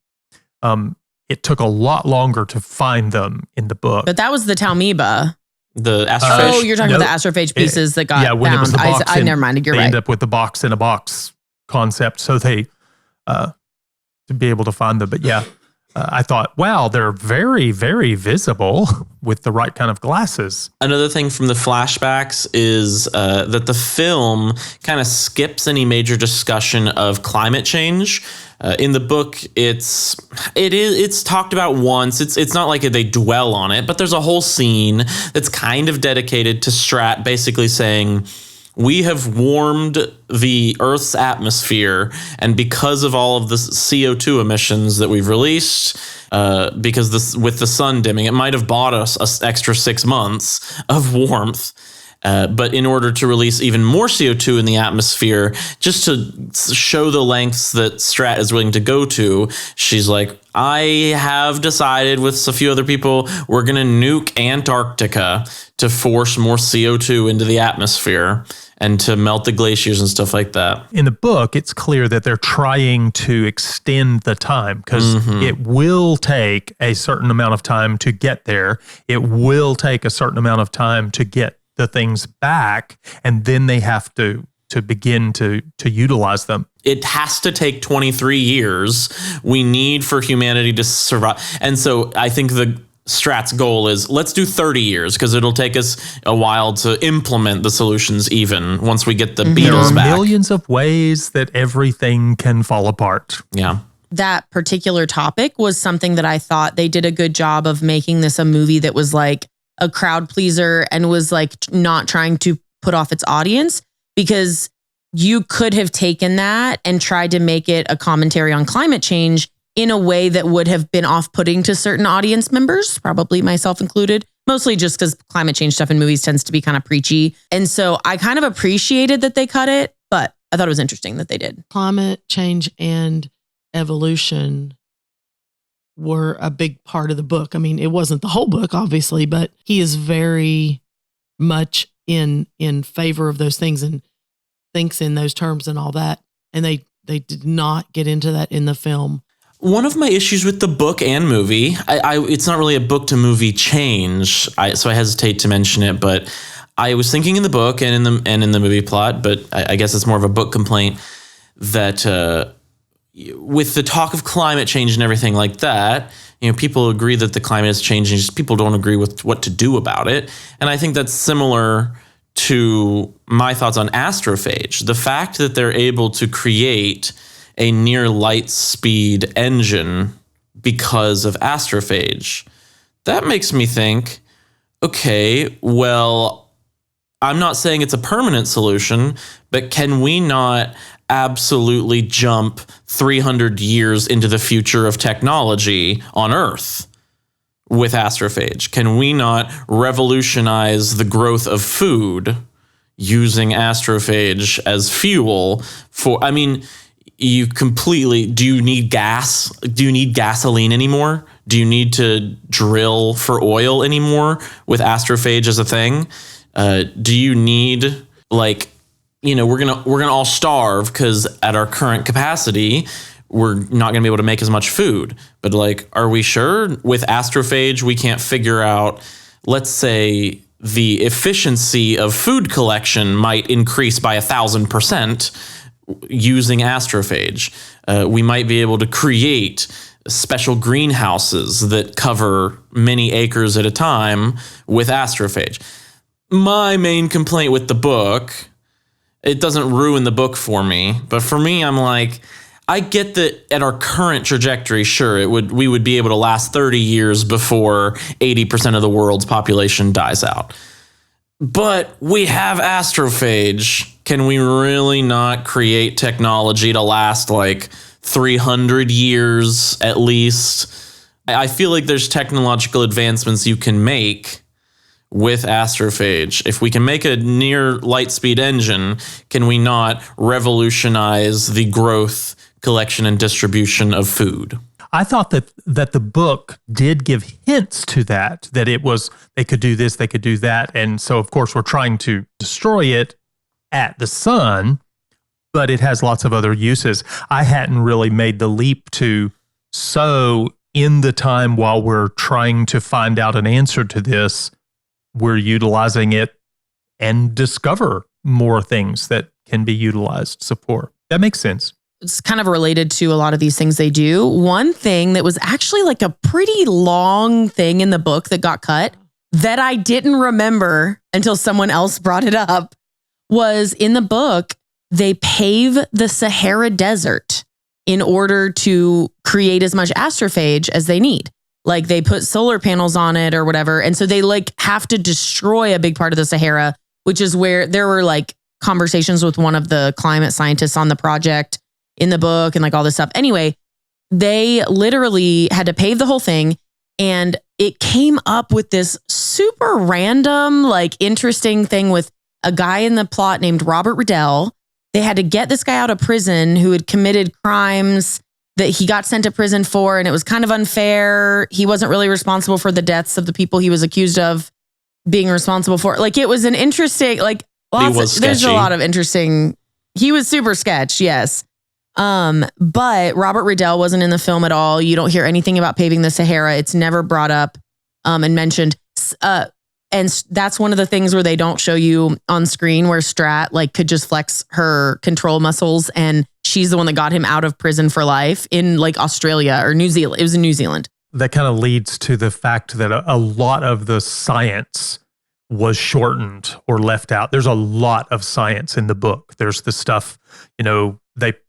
Speaker 4: It took a lot longer to find them in the book.
Speaker 1: But that was the Talmiba.
Speaker 3: The astrophage?
Speaker 1: Oh, you're talking about the astrophage pieces that got
Speaker 4: when
Speaker 1: found.
Speaker 4: It was the box
Speaker 1: I never minded. You're
Speaker 4: they
Speaker 1: right.
Speaker 4: end up with the box in a box concept, so they to be able to find them. But yeah, I thought, wow, they're very, very visible with the right kind of glasses.
Speaker 3: Another thing from the flashbacks is that the film kind of skips any major discussion of climate change. In the book, it's talked about once. It's not like they dwell on it, but there's a whole scene that's kind of dedicated to Strat basically saying, we have warmed the Earth's atmosphere, and because of all of the CO2 emissions that we've released, because with the sun dimming, it might have bought us an extra 6 months of warmth. But in order to release even more CO2 in the atmosphere, just to show the lengths that Strat is willing to go to, she's like, I have decided with a few other people, we're going to nuke Antarctica to force more CO2 into the atmosphere and to melt the glaciers and stuff like that.
Speaker 4: In the book, it's clear that they're trying to extend the time because it will take a certain amount of time to get there. It will take a certain amount of time to get the things back, and then they have to begin to utilize them.
Speaker 3: It has to take 23 years. We need for humanity to survive. And so I think the Strat's goal is let's do 30 years because it'll take us a while to implement the solutions even once we get the
Speaker 4: There
Speaker 3: beetles
Speaker 4: are
Speaker 3: back.
Speaker 4: millions of ways that everything can fall apart.
Speaker 3: Yeah.
Speaker 1: That particular topic was something that I thought they did a good job of making this a movie that was like a crowd pleaser and was like not trying to put off its audience, because you could have taken that and tried to make it a commentary on climate change in a way that would have been off-putting to certain audience members, probably myself included, mostly just because climate change stuff in movies tends to be kind of preachy. And so I kind of appreciated that they cut it, but I thought it was interesting that they did.
Speaker 2: Climate change and evolution were a big part of the book. I mean, it wasn't the whole book, obviously, but he is very much in favor of those things and thinks in those terms and all that. And they did not get into that in the film.
Speaker 3: One of my issues with the book and movie, it's not really a book to movie change, so I hesitate to mention it, but I was thinking in the book and in the movie plot, but I guess it's more of a book complaint that with the talk of climate change and everything like that, people agree that the climate is changing, just people don't agree with what to do about it. And I think that's similar to my thoughts on astrophage. The fact that they're able to create a near light speed engine because of astrophage, that makes me think, okay, well, I'm not saying it's a permanent solution, but can we not absolutely jump 300 years into the future of technology on Earth with astrophage? Can we not revolutionize the growth of food using astrophage as fuel for, do you need gas? Do you need gasoline anymore? Do you need to drill for oil anymore with astrophage as a thing? Do you need we're gonna all starve because at our current capacity, we're not gonna be able to make as much food. But are we sure with astrophage we can't figure out, let's say the efficiency of food collection might increase by 1,000% using astrophage. We might be able to create special greenhouses that cover many acres at a time with astrophage. My main complaint with the book, it doesn't ruin the book for me, but for me, I'm like, I get that at our current trajectory, sure, we would be able to last 30 years before 80% of the world's population dies out. But we have astrophage. Can we really not create technology to last 300 years at least? I feel like there's technological advancements you can make with astrophage. If we can make a near light speed engine, can we not revolutionize the growth, collection, and distribution of food?
Speaker 4: I thought that the book did give hints to that it was, they could do this, they could do that. And so, of course, we're trying to destroy it at the sun, but it has lots of other uses. I hadn't really made the leap so in the time while we're trying to find out an answer to this, we're utilizing it and discover more things that can be utilized. Support. That makes sense.
Speaker 1: It's kind of related to a lot of these things they do. One thing that was actually a pretty long thing in the book that got cut that I didn't remember until someone else brought it up was in the book, they pave the Sahara Desert in order to create as much astrophage as they need. They put solar panels on it or whatever. And so they have to destroy a big part of the Sahara, which is where there were conversations with one of the climate scientists on the project in the book and all this stuff. Anyway, they literally had to pave the whole thing, and it came up with this super random, like interesting thing with a guy in the plot named Robert Riddell. They had to get this guy out of prison who had committed crimes that he got sent to prison for, and it was kind of unfair. He wasn't really responsible for the deaths of the people he was accused of being responsible for. Like, it was an interesting, like, there's a lot of interesting. He was super sketch, yes. But Robert Riddell wasn't in the film at all. You don't hear anything about paving the Sahara. It's never brought up and mentioned. And that's one of the things where they don't show you on screen, where Strat like could just flex her control muscles, and she's the one that got him out of prison for life in like Australia or New Zealand. It was in New Zealand.
Speaker 4: That kind of leads to the fact that a lot of the science was shortened or left out. There's a lot of science in the book. There's the stuff,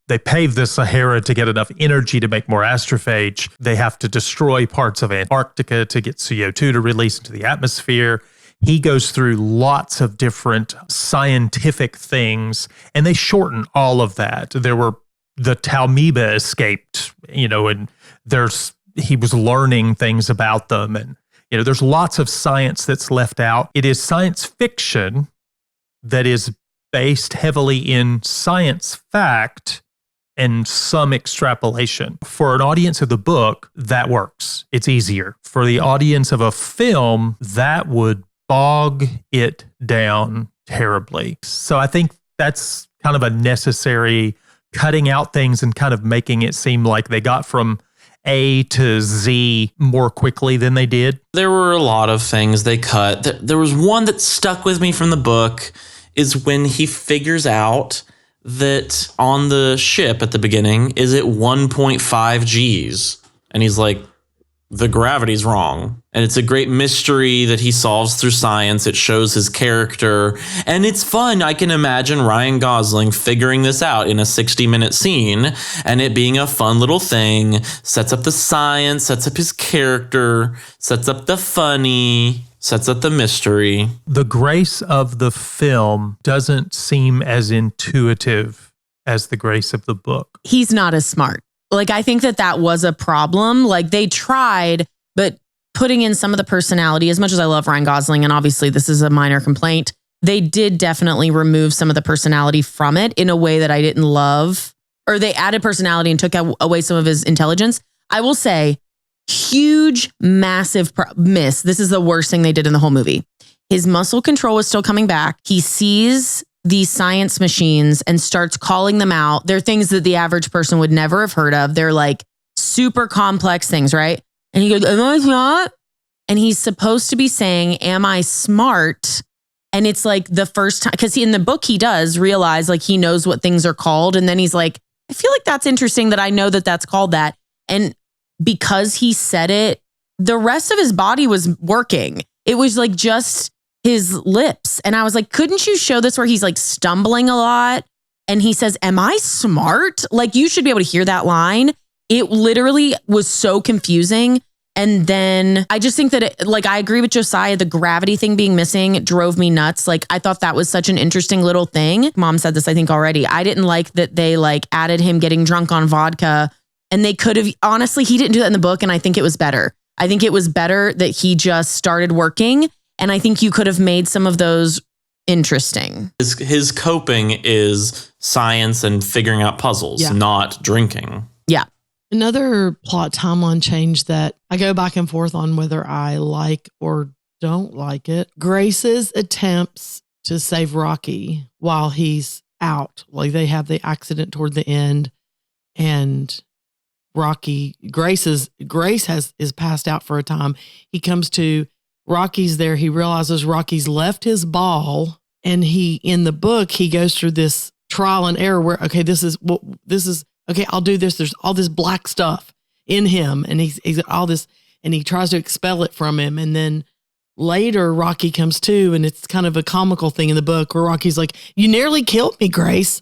Speaker 4: they pave the Sahara to get enough energy to make more astrophage. They have to destroy parts of Antarctica to get CO2 to release into the atmosphere. He goes through lots of different scientific things, and they shorten all of that. There were the Talmiba escaped, and he was learning things about them, and there's lots of science that's left out. It is science fiction that is based heavily in science fact and some extrapolation. For an audience of the book, that works. It's easier. For the audience of a film, that would bog it down terribly. So I think that's kind of a necessary cutting out things and kind of making it seem like they got from A to Z more quickly than they did.
Speaker 3: There were a lot of things they cut. There was one that stuck with me from the book, is when he figures out that on the ship at the beginning is at 1.5 Gs. And he's like, the gravity's wrong. And it's a great mystery that he solves through science. It shows his character. And it's fun. I can imagine Ryan Gosling figuring this out in a 60-minute scene and it being a fun little thing. Sets up the science, sets up his character, sets up the funny, sets up the mystery.
Speaker 4: The grace of the film doesn't seem as intuitive as the grace of the book.
Speaker 1: He's not as smart. Like, I think that was a problem. Like, they tried, but putting in some of the personality, as much as I love Ryan Gosling, and obviously this is a minor complaint, they did definitely remove some of the personality from it in a way that I didn't love, or they added personality and took away some of his intelligence. I will say, huge, massive miss. This is the worst thing they did in the whole movie. His muscle control is still coming back. He sees these science machines and starts calling them out. They're things that the average person would never have heard of. They're like super complex things, right? And he goes, am I smart? And he's supposed to be saying, am I smart? And it's like the first time, because in the book, he does realize like he knows what things are called. And then he's like, I feel like that's interesting that I know that that's called that. And because he said it, the rest of his body was working. It was like just his lips. And I was like, couldn't you show this where he's like stumbling a lot? And he says, am I smart? Like, you should be able to hear that line. It literally was so confusing. And then I just think that I agree with Josiah, the gravity thing being missing drove me nuts. Like, I thought that was such an interesting little thing. Mom said this, I think already. I didn't like that they like added him getting drunk on vodka, and they could have, honestly, he didn't do that in the book. And I think it was better. I think it was better that he just started working. And I think you could have made some of those interesting.
Speaker 3: His coping is science and figuring out puzzles, not drinking.
Speaker 1: Yeah.
Speaker 2: Another plot timeline change that I go back and forth on whether I like or don't like it. Grace's attempts to save Rocky while he's out. Like, they have the accident toward the end, and Grace is passed out for a time. He comes to, Rocky's there. He realizes Rocky's left his ball, and in the book, he goes through this trial and error where, okay, okay, I'll do this. There's all this black stuff in him, and he's all this, and he tries to expel it from him. And then later Rocky comes to, and it's kind of a comical thing in the book where Rocky's like, you nearly killed me, Grace.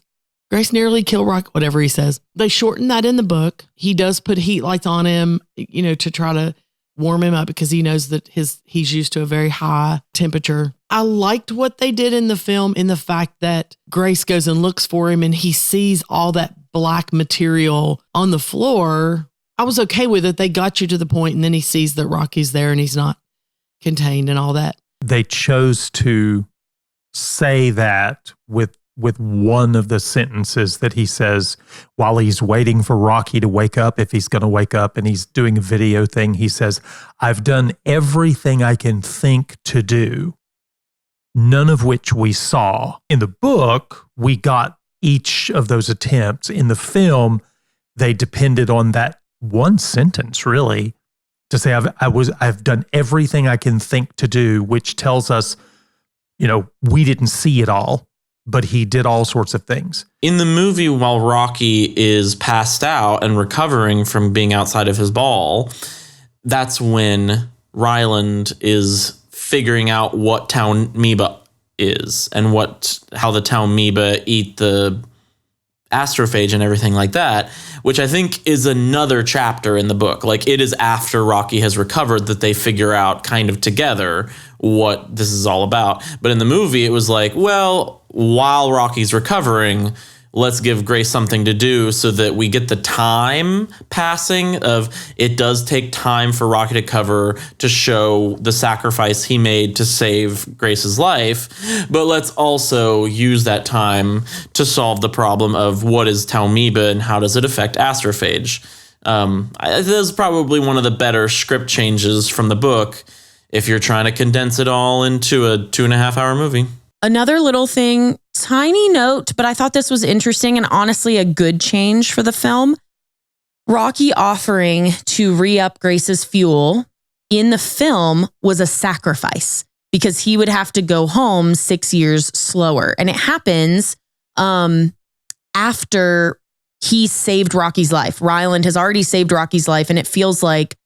Speaker 2: Grace nearly killed Rocky, whatever he says. They shorten that in the book. He does put heat lights on him, to try to warm him up because he knows that he's used to a very high temperature. I liked what they did in the film in the fact that Grace goes and looks for him and he sees all that black material on the floor. I was okay with it. They got you to the point, and then he sees that Rocky's there and he's not contained and all that.
Speaker 4: They chose to say that with one of the sentences that he says while he's waiting for Rocky to wake up, if he's going to wake up, and he's doing a video thing. He says, "I've done everything I can think to do, none of which we saw." In the book, we got each of those attempts. In the film, they depended on that one sentence, really, to say, I've done everything I can think to do, which tells us, we didn't see it all, but he did all sorts of things.
Speaker 3: In the movie, while Rocky is passed out and recovering from being outside of his ball, that's when Ryland is figuring out what town Meba is and how the town Meba eat the astrophage and everything like that, which I think is another chapter in the book. Like, it is after Rocky has recovered that they figure out kind of together what this is all about. But in the movie, it was like, well, while Rocky's recovering, let's give Grace something to do so that we get the time passing of it does take time for Rocky to cover to show the sacrifice he made to save Grace's life. But let's also use that time to solve the problem of what is Talmeba and how does it affect astrophage. This is probably one of the better script changes from the book if you're trying to condense it all into a 2.5-hour movie.
Speaker 1: Another little thing, tiny note, but I thought this was interesting and honestly a good change for the film. Rocky offering to re-up Grace's fuel in the film was a sacrifice because he would have to go home 6 years slower. And it happens after he saved Rocky's life. Ryland has already saved Rocky's life, and it feels like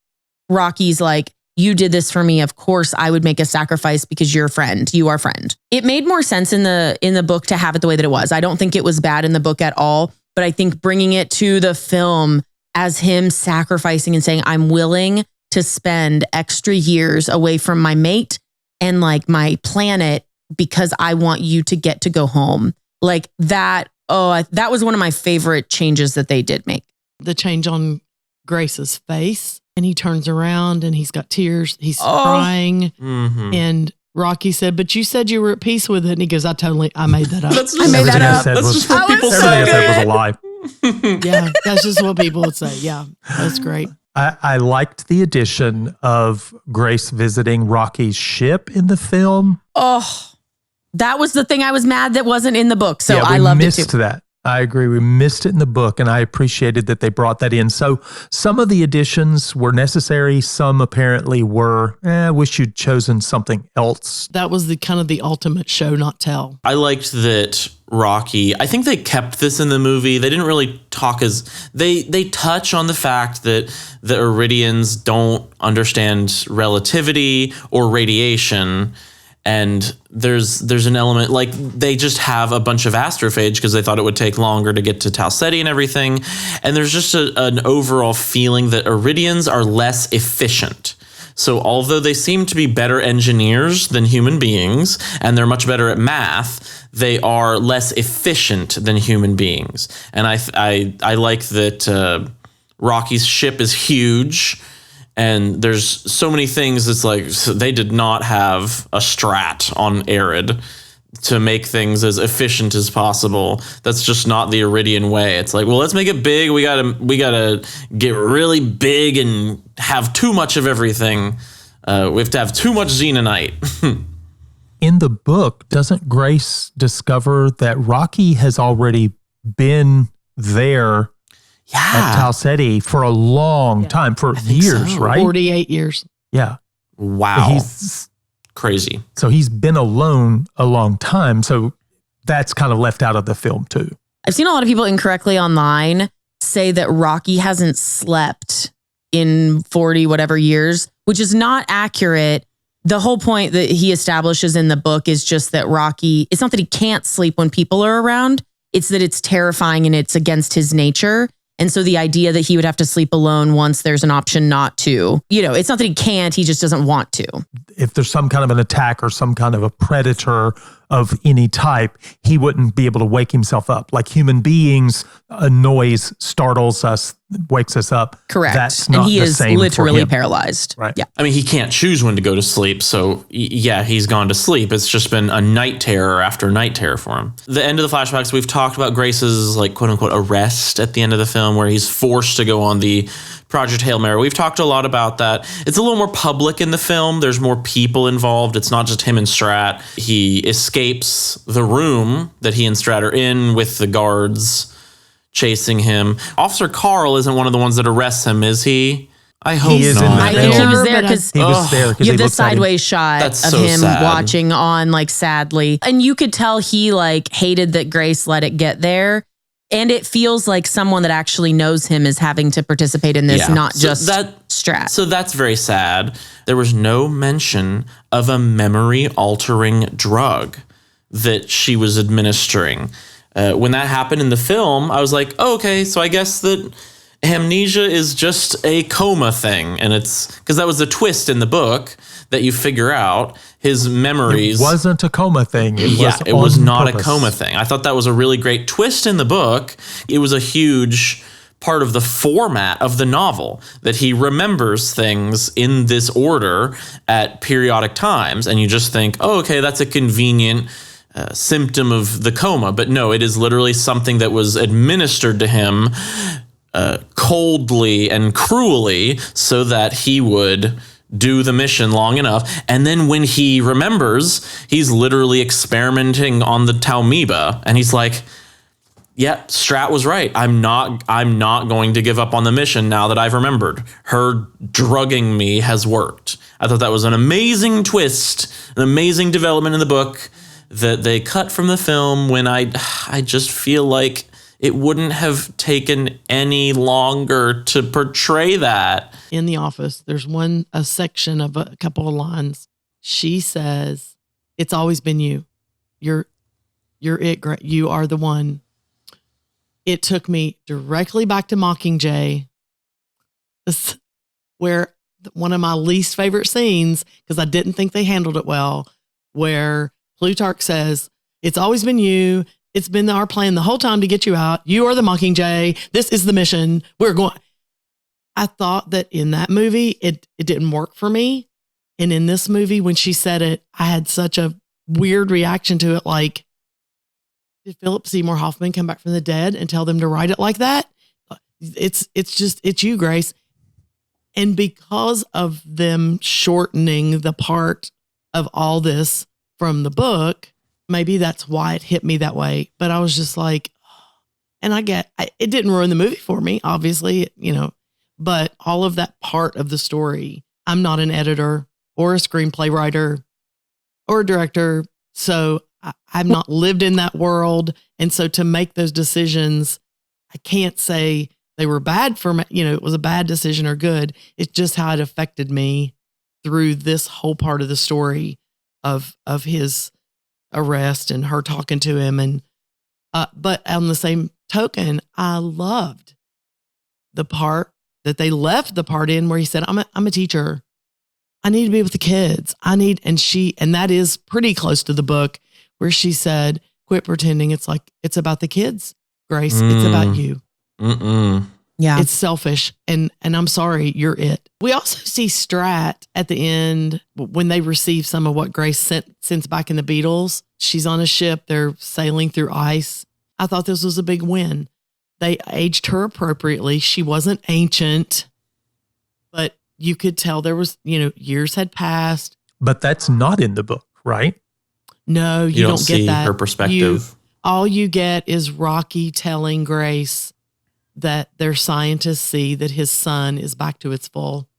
Speaker 1: Rocky's like, you did this for me. Of course, I would make a sacrifice because you're a friend. You are a friend. It made more sense in the book to have it the way that it was. I don't think it was bad in the book at all, but I think bringing it to the film as him sacrificing and saying, I'm willing to spend extra years away from my mate and like my planet because I want you to get to go home. Like that. Oh, that was one of my favorite changes that they did make.
Speaker 2: The change on Grace's face. And he turns around and he's got tears. He's crying.
Speaker 3: Mm-hmm.
Speaker 2: And Rocky said, but you said you were at peace with it. And he goes, I made that up.
Speaker 1: I made that up.
Speaker 3: That's just what people
Speaker 1: so
Speaker 3: say.
Speaker 4: Everything I said was a lie.
Speaker 2: Yeah, that's just what people would say. Yeah, that's great.
Speaker 4: I liked the addition of Grace visiting Rocky's ship in the film.
Speaker 1: Oh, that was the thing I was mad that wasn't in the book. So I loved it too.
Speaker 4: We missed that. I agree. We missed it in the book, and I appreciated that they brought that in. So some of the additions were necessary. Some apparently were, I wish you'd chosen something else.
Speaker 2: That was the kind of the ultimate show, not tell.
Speaker 3: I liked that Rocky, I think they kept this in the movie. They didn't really talk they touch on the fact that the Iridians don't understand relativity or radiation. And there's an element, like they just have a bunch of astrophage because they thought it would take longer to get to Tau Ceti and everything. And there's just an overall feeling that Iridians are less efficient. So although they seem to be better engineers than human beings, and they're much better at math, they are less efficient than human beings. And I like that Rocky's ship is huge. And there's so many things. It's like they did not have a strat on Arid to make things as efficient as possible. That's just not the Iridian way. It's like, well, let's make it big. We gotta get really big and have too much of everything. We have to have too much xenonite.
Speaker 4: In the book, doesn't Grace discover that Rocky has already been there? At Tau Ceti for a long time, for years,
Speaker 2: so.
Speaker 4: right?
Speaker 2: 48 years.
Speaker 4: Yeah.
Speaker 3: Wow.
Speaker 4: He's
Speaker 3: crazy.
Speaker 4: So he's been alone a long time. So that's kind of left out of the film too.
Speaker 1: I've seen a lot of people incorrectly online say that Rocky hasn't slept in 40 whatever years, which is not accurate. The whole point that he establishes in the book is just that Rocky, it's not that he can't sleep when people are around. It's that it's terrifying and it's against his nature. And so the idea that he would have to sleep alone once there's an option not to, it's not that he can't, he just doesn't want to.
Speaker 4: If there's some kind of an attack or some kind of a predator of any type, he wouldn't be able to wake himself up. Like human beings, a noise startles us, wakes us up.
Speaker 1: Correct.
Speaker 4: That's not
Speaker 1: and he
Speaker 4: the
Speaker 1: is
Speaker 4: same
Speaker 1: literally
Speaker 4: for him.
Speaker 1: paralyzed.
Speaker 4: Right.
Speaker 1: Yeah.
Speaker 3: I mean, he can't choose when to go to sleep. So, yeah, he's gone to sleep. It's just been a night terror after night terror for him. The end of the flashbacks, we've talked about Grace's, like, quote unquote, arrest at the end of the film where he's forced to go on the Project Hail Mary. We've talked a lot about that. It's a little more public in the film. There's more people involved. It's not just him and Strat. He escapes the room that he and Strat are in with the guards chasing him. Officer Carl isn't one of the ones that arrests him, is he? I hope
Speaker 4: He is
Speaker 3: not.
Speaker 4: in the
Speaker 1: I think he
Speaker 4: film.
Speaker 1: was there because
Speaker 4: He was there because
Speaker 1: you
Speaker 4: he
Speaker 1: have the
Speaker 4: looks at him.
Speaker 1: sideways shot
Speaker 3: That's
Speaker 1: of
Speaker 3: so
Speaker 1: him
Speaker 3: sad.
Speaker 1: watching on, like, sadly. And you could tell he, like, hated that Grace let it get there. And it feels like someone that actually knows him is having to participate in this,
Speaker 3: Yeah.
Speaker 1: not
Speaker 3: So
Speaker 1: just
Speaker 3: that-
Speaker 1: Strat.
Speaker 3: So that's very sad. There was no mention of a memory-altering drug that she was administering. When that happened in the film, I was like, oh, okay, so I guess that amnesia is just a coma thing. And it's because that was the twist in the book that you figure out. His memories
Speaker 4: It wasn't a coma thing.
Speaker 3: it was
Speaker 4: on
Speaker 3: not
Speaker 4: purpose.
Speaker 3: a coma thing. I thought that was a really great twist in the book. It was a huge part of the format of the novel that he remembers things in this order at periodic times. And you just think, oh, okay, that's a convenient symptom of the coma. But no, it is literally something that was administered to him coldly and cruelly so that he would do the mission long enough. And then when he remembers, he's literally experimenting on the Talmiba. And he's like, yeah, Strat was right. I'm not going to give up on the mission now that I've remembered. Her drugging me has worked. I thought that was an amazing twist, an amazing development in the book that they cut from the film when I just feel like it wouldn't have taken any longer to portray that.
Speaker 2: In the office, there's a section of a couple of lines. She says, "It's always been you. You're it. You are the one." It took me directly back to Mockingjay, where one of my least favorite scenes, because I didn't think they handled it well, where Plutarch says, "It's always been you. It's been our plan the whole time to get you out. You are the Mockingjay. This is the mission. We're going." I thought that in that movie, it didn't work for me. And in this movie, when she said it, I had such a weird reaction to it. Like, did Philip Seymour Hoffman come back from the dead and tell them to write it like that? It's you, Grace. And because of them shortening the part of all this from the book, maybe that's why it hit me that way. But I was just like, and it didn't ruin the movie for me, obviously, but all of that part of the story, I'm not an editor or a screenplay writer or a director. So I've not lived in that world. And so to make those decisions, I can't say they were bad for me. It was a bad decision or good. It's just how it affected me through this whole part of the story of his arrest and her talking to him. And, but on the same token, I loved the part that they left the part in where he said, I'm a teacher. I need to be with the kids. And that is pretty close to the book where she said, quit pretending it's about the kids, Grace. It's about you.
Speaker 1: Yeah.
Speaker 2: It's selfish. And I'm sorry, you're it. We also see Strat at the end when they receive some of what Grace sends back in the Beatles. She's on a ship. They're sailing through ice. I thought this was a big win. They aged her appropriately. She wasn't ancient, but you could tell there was, years had passed.
Speaker 4: But that's not in the book, right?
Speaker 2: No, you don't
Speaker 3: see
Speaker 2: get that.
Speaker 3: her perspective.
Speaker 2: All you get is Rocky telling Grace that their scientists see that his sun is back to its full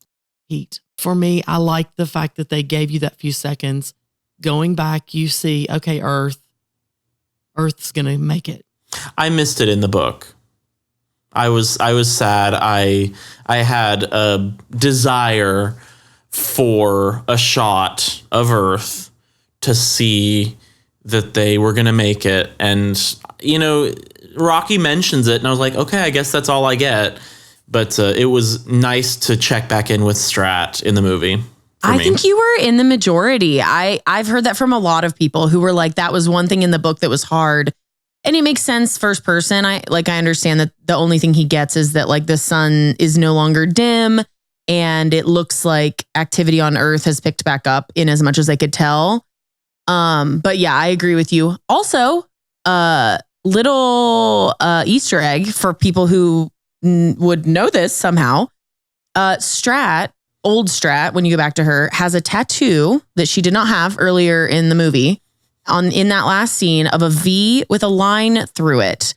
Speaker 2: heat. For me, I like the fact that they gave you that few seconds. Going back, you see, okay, Earth's going to make it.
Speaker 3: I missed it in the book. I was sad. I had a desire for a shot of Earth to see that they were going to make it. And, Rocky mentions it and I was like, okay, I guess that's all I get. But it was nice to check back in with Strat in the movie.
Speaker 1: I think you were in the majority. I've heard that from a lot of people who were like, that was one thing in the book that was hard. And it makes sense first person. I understand that the only thing he gets is that like the sun is no longer dim and it looks like activity on Earth has picked back up in as much as I could tell. But yeah, I agree with you. Also, little Easter egg for people who would know this somehow. Old Strat, when you go back to her, has a tattoo that she did not have earlier in the movie in that last scene of a V with a line through it.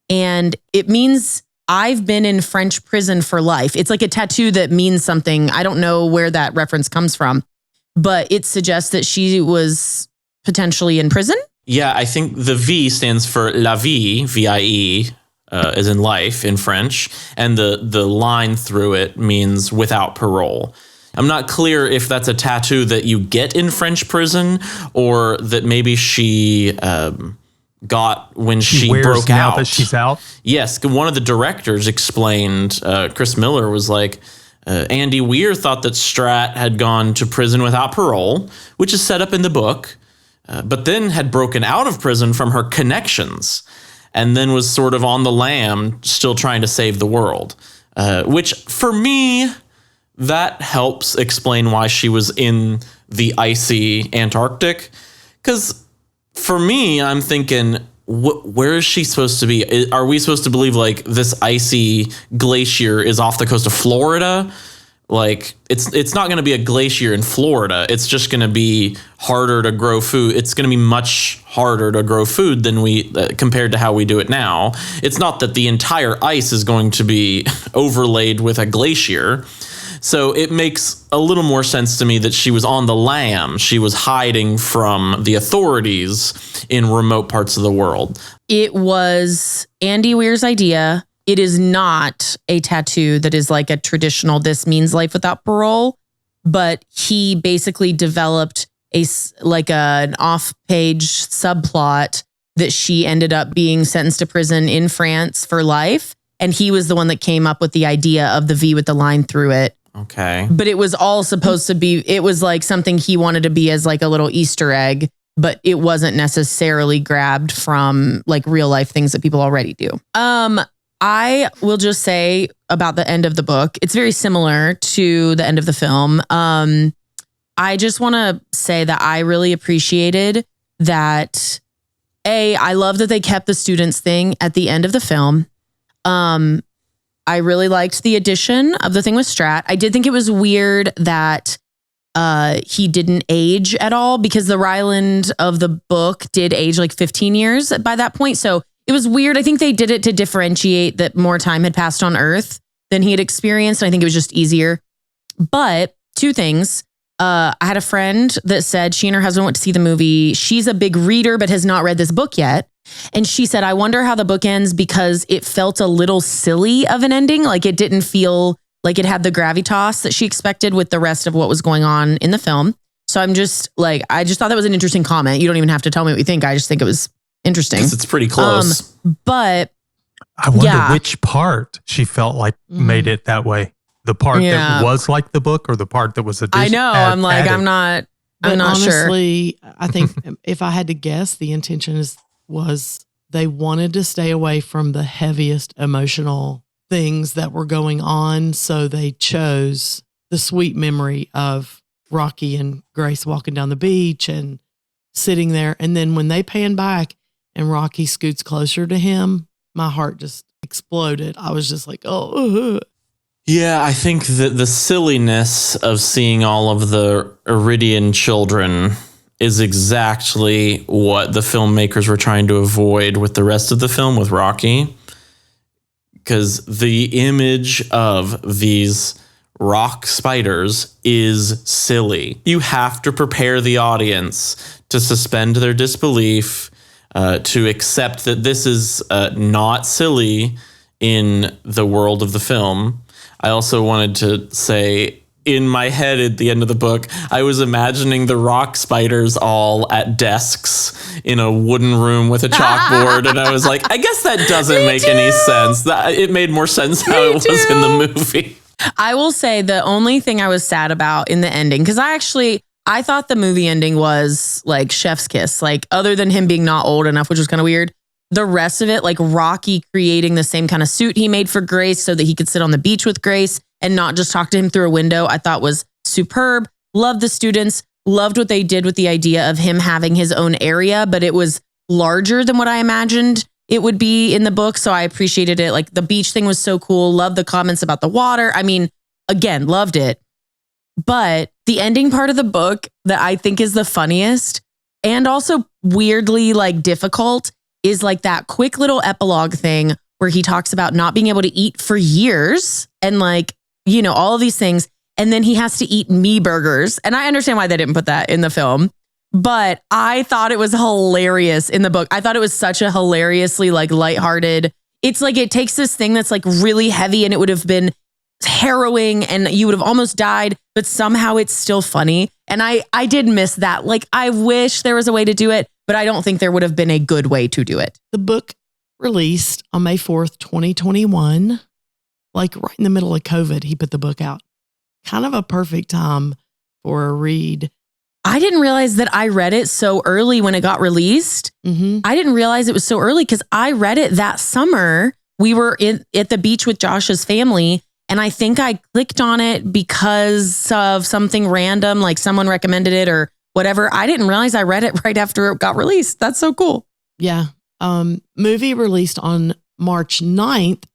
Speaker 1: And it means I've been in French prison for life. It's like a tattoo that means something. I don't know where that reference comes from, but it suggests that she was potentially in prison.
Speaker 3: Yeah, I think the V stands for la vie, V-I-E, as in life in French, and the line through it means without parole. I'm not clear if that's a tattoo that you get in French prison or that maybe she got when she broke
Speaker 4: now
Speaker 3: out.
Speaker 4: That she's out?
Speaker 3: Yes, one of the directors explained, Chris Miller was like, Andy Weir thought that Strat had gone to prison without parole, which is set up in the book, but then had broken out of prison from her connections and then was sort of on the lam, still trying to save the world, which for me, that helps explain why she was in the icy Antarctic. Because for me, I'm thinking, where is she supposed to be? Are we supposed to believe like this icy glacier is off the coast of Florida? Like it's not going to be a glacier in Florida. It's just going to be harder to grow food. It's going to be much harder to grow food than we compared to how we do it now. It's not that the entire ice is going to be overlaid with a glacier. So it makes a little more sense to me that she was on the lam. She was hiding from the authorities in remote parts of the world.
Speaker 1: It was Andy Weir's idea. It is not a tattoo that is like a traditional, this means life without parole, but he basically developed an off-page subplot that she ended up being sentenced to prison in France for life. And he was the one that came up with the idea of the V with the line through it.
Speaker 3: Okay.
Speaker 1: But it was all supposed to be, it was like something he wanted to be as like a little Easter egg, but it wasn't necessarily grabbed from like real life things that people already do. I will just say about the end of the book, it's very similar to the end of the film. I just want to say that I really appreciated that. I love that they kept the students thing at the end of the film. I really liked the addition of the thing with Strat. I did think it was weird that he didn't age at all because the Ryland of the book did age like 15 years by that point. So it was weird. I think they did it to differentiate that more time had passed on Earth than he had experienced. I think it was just easier. But two things. I had a friend that said she and her husband went to see the movie. She's a big reader, but has not read this book yet. And she said, I wonder how the book ends because it felt a little silly of an ending. Like it didn't feel like it had the gravitas that she expected with the rest of what was going on in the film. So I'm just like, I just thought that was an interesting comment. You don't even have to tell me what you think. I just think it was interesting.
Speaker 3: It's pretty close.
Speaker 1: But
Speaker 4: I wonder which part she felt like made it that way. The part that was like the book or the part that was
Speaker 1: I know. I'm like, added. I'm not
Speaker 2: honestly,
Speaker 1: sure.
Speaker 2: I think if I had to guess, the intention was they wanted to stay away from the heaviest emotional things that were going on. So they chose the sweet memory of Rocky and Grace walking down the beach and sitting there. And then when they pan back and Rocky scoots closer to him, my heart just exploded. I was just like, oh.
Speaker 3: Yeah, I think that the silliness of seeing all of the Iridian children is exactly what the filmmakers were trying to avoid with the rest of the film with Rocky. Because the image of these rock spiders is silly. You have to prepare the audience to suspend their disbelief, to accept that this is not silly in the world of the film. I also wanted to say, in my head at the end of the book, I was imagining the rock spiders all at desks in a wooden room with a chalkboard. And I was like, I guess that doesn't make any sense. It made more sense how it was in the movie.
Speaker 1: I will say the only thing I was sad about in the ending, because I thought the movie ending was like chef's kiss, like other than him being not old enough, which was kind of weird. The rest of it, like Rocky creating the same kind of suit he made for Grace so that he could sit on the beach with Grace and not just talk to him through a window, I thought was superb. Loved the students, loved what they did with the idea of him having his own area, but it was larger than what I imagined it would be in the book. So I appreciated it. Like the beach thing was so cool. Loved the comments about the water. I mean, again, loved it. But the ending part of the book that I think is the funniest and also weirdly like difficult is like that quick little epilogue thing where he talks about not being able to eat for years and like, you know, all of these things. And then he has to eat me burgers. And I understand why they didn't put that in the film. But I thought it was hilarious in the book. I thought it was such a hilariously like lighthearted. It's like it takes this thing that's like really heavy and it would have been harrowing and you would have almost died, but somehow it's still funny. And I did miss that. Like I wish there was a way to do it, but I don't think there would have been a good way to do it.
Speaker 2: The book released on May 4th, 2021, like right in the middle of COVID, he put the book out. Kind of a perfect time for a read.
Speaker 1: I didn't realize that I read it so early when it got released.
Speaker 2: Mm-hmm.
Speaker 1: I didn't realize it was so early because I read it that summer. We were at the beach with Josh's family. And I think I clicked on it because of something random, like someone recommended it or whatever. I didn't realize I read it right after it got released. That's so cool.
Speaker 2: Yeah. Movie released on March 9th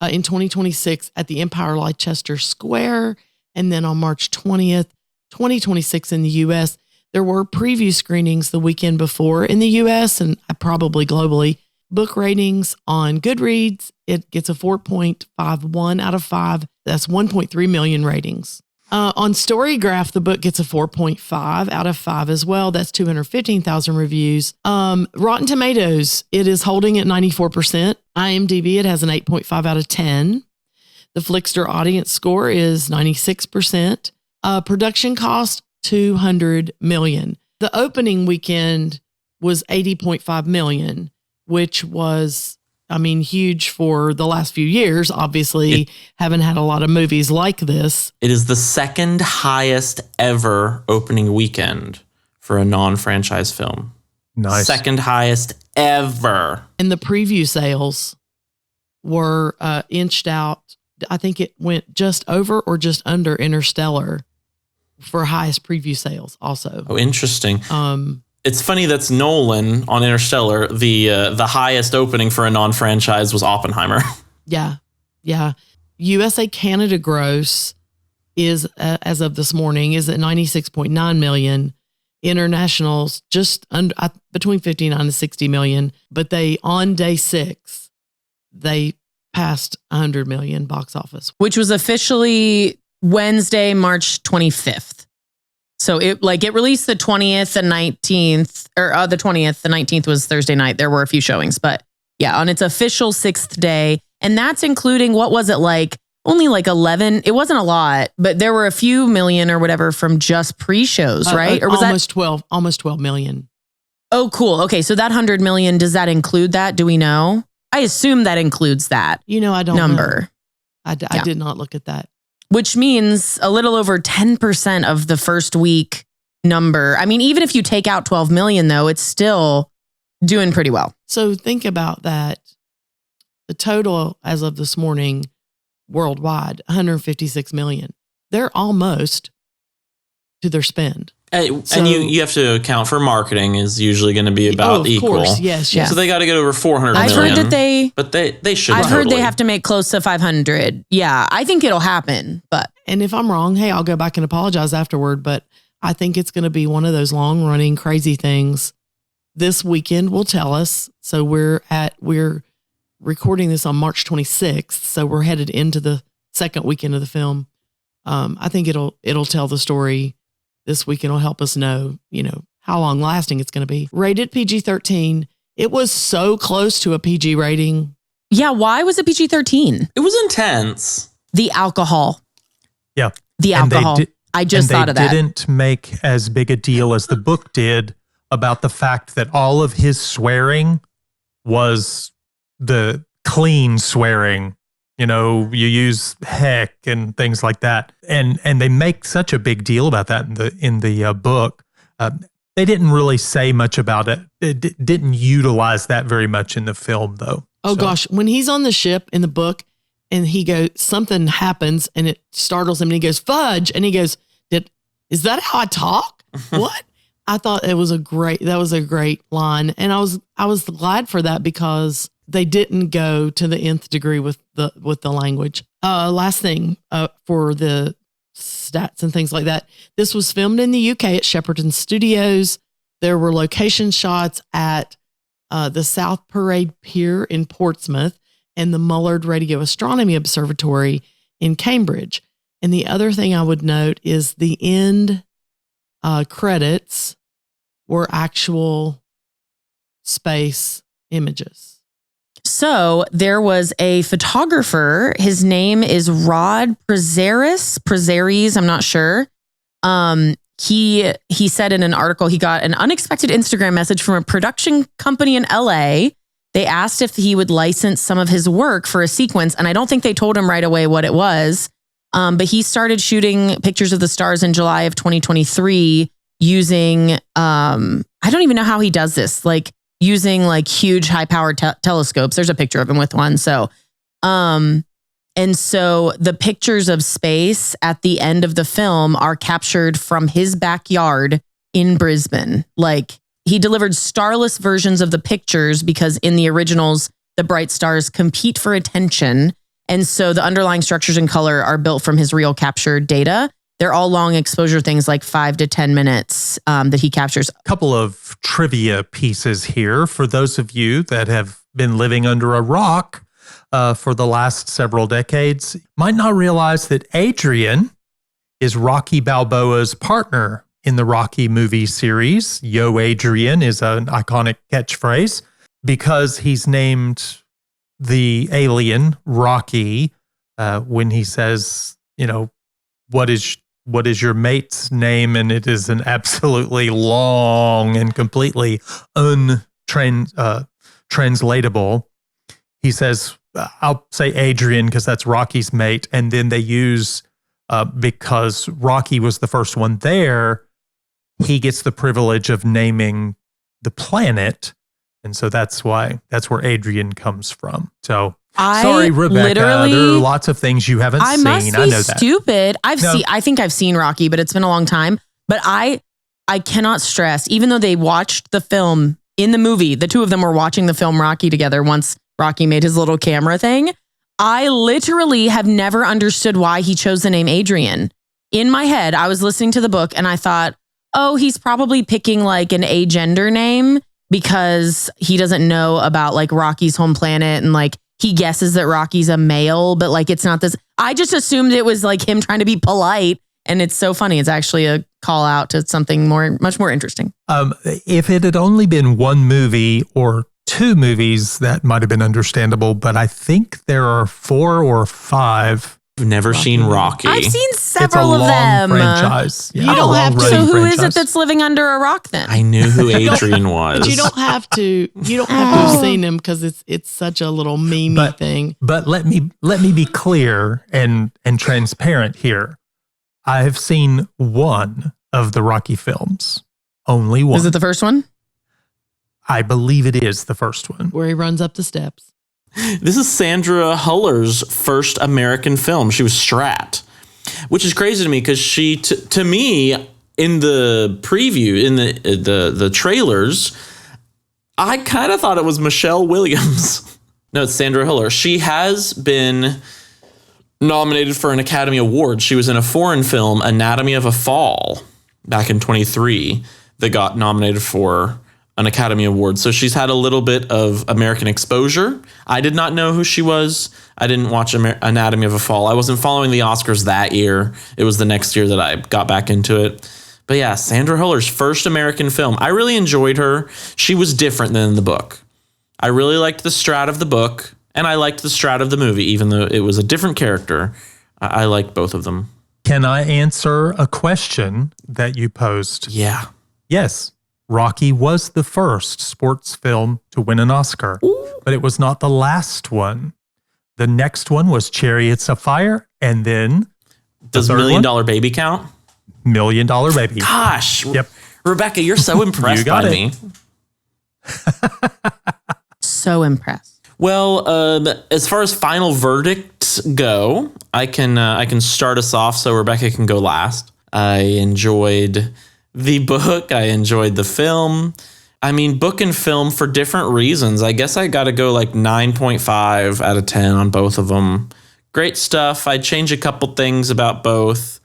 Speaker 2: in 2026 at the Empire Leicester Square. And then on March 20th, 2026 in the US. There were preview screenings the weekend before in the US and probably globally. Book ratings on Goodreads, it gets a 4.51 out of 5. That's 1.3 million ratings. On Storygraph, the book gets a 4.5 out of 5 as well. That's 215,000 reviews. Rotten Tomatoes, it is holding at 94%. IMDb, it has an 8.5 out of 10. The Flickster audience score is 96%. Production cost, $200 million. The opening weekend was $80.5 million, which was, I mean, huge for the last few years. Obviously, haven't had a lot of movies like this.
Speaker 3: It is the second highest ever opening weekend for a non-franchise film.
Speaker 4: Nice.
Speaker 3: Second highest ever.
Speaker 2: And the preview sales were inched out. I think it went just over or just under Interstellar for highest preview sales also.
Speaker 3: Oh, interesting. It's funny that's Nolan on Interstellar. The highest opening for a non-franchise was Oppenheimer.
Speaker 2: Yeah. Yeah. USA Canada gross is, as of this morning, is at 96.9 million. Internationals just under between 59 and 60 million. But they, on day 6, they passed 100 million box office.
Speaker 1: Which was officially Wednesday, March 25th. So it released the 20th and 19th, or the 20th, the 19th was Thursday night. There were a few showings, but yeah, on its official 6th day. And that's including, what was it like? Only like 11. It wasn't a lot, but there were a few million or whatever from just pre-shows, right? Or was
Speaker 2: almost 12 million.
Speaker 1: Oh, cool. Okay. So that 100 million, does that include that? Do we know? I assume that includes that
Speaker 2: I don't
Speaker 1: number.
Speaker 2: Know. I did not look at that.
Speaker 1: Which means a little over 10% of the first week number. I mean, even if you take out 12 million though, it's still doing pretty well.
Speaker 2: So think about that. The total as of this morning worldwide, 156 million. They're almost to their spend.
Speaker 3: And you have to account for marketing is usually going to be about equal.
Speaker 2: Of course, yes.
Speaker 1: Yeah.
Speaker 3: So they got to get over 400
Speaker 1: I've
Speaker 3: million.
Speaker 1: heard that
Speaker 3: but they should.
Speaker 1: I've
Speaker 3: totally.
Speaker 1: heard they have to make close to 500. Yeah, I think it'll happen. But
Speaker 2: And if I'm wrong, hey, I'll go back and apologize afterward. But I think it's going to be one of those long running crazy things. This weekend will tell us. So we're recording this on March 26th. So we're headed into the second weekend of the film. I think it'll tell the story this weekend. Will help us know, how long lasting it's going to be. Rated PG-13. It was so close to a PG rating.
Speaker 1: yeah, why was it PG-13?
Speaker 3: It was intense.
Speaker 1: The alcohol.
Speaker 4: Yeah.
Speaker 1: The
Speaker 4: And they
Speaker 1: alcohol. I just thought of that.
Speaker 4: They didn't make as big a deal as the book did about the fact that all of his swearing was the clean swearing You use heck and things like that. And they make such a big deal about that in the book. They didn't really say much about it. It didn't utilize that very much in the film, though.
Speaker 2: Oh, gosh. When he's on the ship in the book and he goes, something happens and it startles him and he goes, fudge. And he goes, is that how I talk? What? I thought that was a great line. And I was glad for that because they didn't go to the nth degree with the language. Last thing for the stats and things like that. This was filmed in the UK at Shepperton Studios. There were location shots at the South Parade Pier in Portsmouth and the Mullard Radio Astronomy Observatory in Cambridge. And the other thing I would note is the end credits were actual space images.
Speaker 1: So there was a photographer. His name is Rod Prazeres, I'm not sure. He said in an article he got an unexpected Instagram message from a production company in LA. They asked if he would license some of his work for a sequence, and I don't think they told him right away what it was. But he started shooting pictures of the stars in July of 2023 using, I don't even know how he does this, like using like huge high powered telescopes. There's a picture of him with one. So, and so the pictures of space at the end of the film are captured from his backyard in Brisbane. Like he delivered starless versions of the pictures because in the originals, the bright stars compete for attention. And so the underlying structures and color are built from his real captured data. They're all long exposure things like 5 to 10 minutes that he captures.
Speaker 4: A couple of trivia pieces here for those of you that have been living under a rock for the last several decades. Might not realize that Adrian is Rocky Balboa's partner in the Rocky movie series. Yo, Adrian is an iconic catchphrase because he's named the alien Rocky when he says, what is your mate's name? And it is an absolutely long and completely untranslatable. He says, I'll say Adrian because that's Rocky's mate. And then they use, because Rocky was the first one there, he gets the privilege of naming the planet. And so that's where Adrian comes from. So sorry, Rebekah. There are lots of things you haven't seen.
Speaker 1: I know that. Stupid. I think I've seen Rocky, but it's been a long time. But I cannot stress, even though they watched the film in the movie, the two of them were watching the film Rocky together once Rocky made his little camera thing. I literally have never understood why he chose the name Adrian. In my head, I was listening to the book and I thought, oh, he's probably picking like an agender name because he doesn't know about like Rocky's home planet and like he guesses that Rocky's a male, but like it's not this. I just assumed it was like him trying to be polite, and it's so funny. It's actually a call out to something much more interesting.
Speaker 4: If it had only been one movie or two movies, that might have been understandable, but I think there are 4 or 5.
Speaker 3: I've never seen Rocky.
Speaker 1: I've seen several of them.
Speaker 4: Franchise. Yeah,
Speaker 2: you don't have to.
Speaker 1: So who is it that's living under a rock then?
Speaker 3: I knew who Adrian was.
Speaker 2: But you don't have to. You don't have to have seen him because it's such a little meme thing.
Speaker 4: But let me be clear and transparent here. I have seen one of the Rocky films. Only one.
Speaker 1: Is it the first one?
Speaker 4: I believe it is the first one.
Speaker 2: Where he runs up the steps.
Speaker 3: This is Sandra Huller's first American film. She was Strat, which is crazy to me because she, to me, in the preview, in the trailers, I kind of thought it was Michelle Williams. No, it's Sandra Huller. She has been nominated for an Academy Award. She was in a foreign film, Anatomy of a Fall, back in 2023, that got nominated for an Academy Award. So she's had a little bit of American exposure. I did not know who she was. I didn't watch Anatomy of a Fall. I wasn't following the Oscars that year. It was the next year that I got back into it. But yeah, Sandra Huller's first American film. I really enjoyed her. She was different than the book. I really liked the Strat of the book, and I liked the Strat of the movie, even though it was a different character. I liked both of them.
Speaker 4: Can I answer a question that you posed?
Speaker 3: Yeah.
Speaker 4: Yes. Rocky was the first sports film to win an Oscar, but it was not the last one. The next one was Chariots of Fire. And then
Speaker 3: Does
Speaker 4: third
Speaker 3: Million
Speaker 4: one?
Speaker 3: Dollar Baby count?
Speaker 4: $1 Million Baby.
Speaker 3: Gosh.
Speaker 4: Yep.
Speaker 3: Rebekah, you're so impressed
Speaker 4: You got
Speaker 3: by
Speaker 4: it.
Speaker 3: me.
Speaker 1: So impressed.
Speaker 3: Well, as far as final verdicts go, I can start us off so Rebekah can go last. I enjoyed the book. I enjoyed the film. I mean, book and film for different reasons. I guess I got to go like 9.5 out of 10 on both of them. Great stuff. I'd change a couple things about both.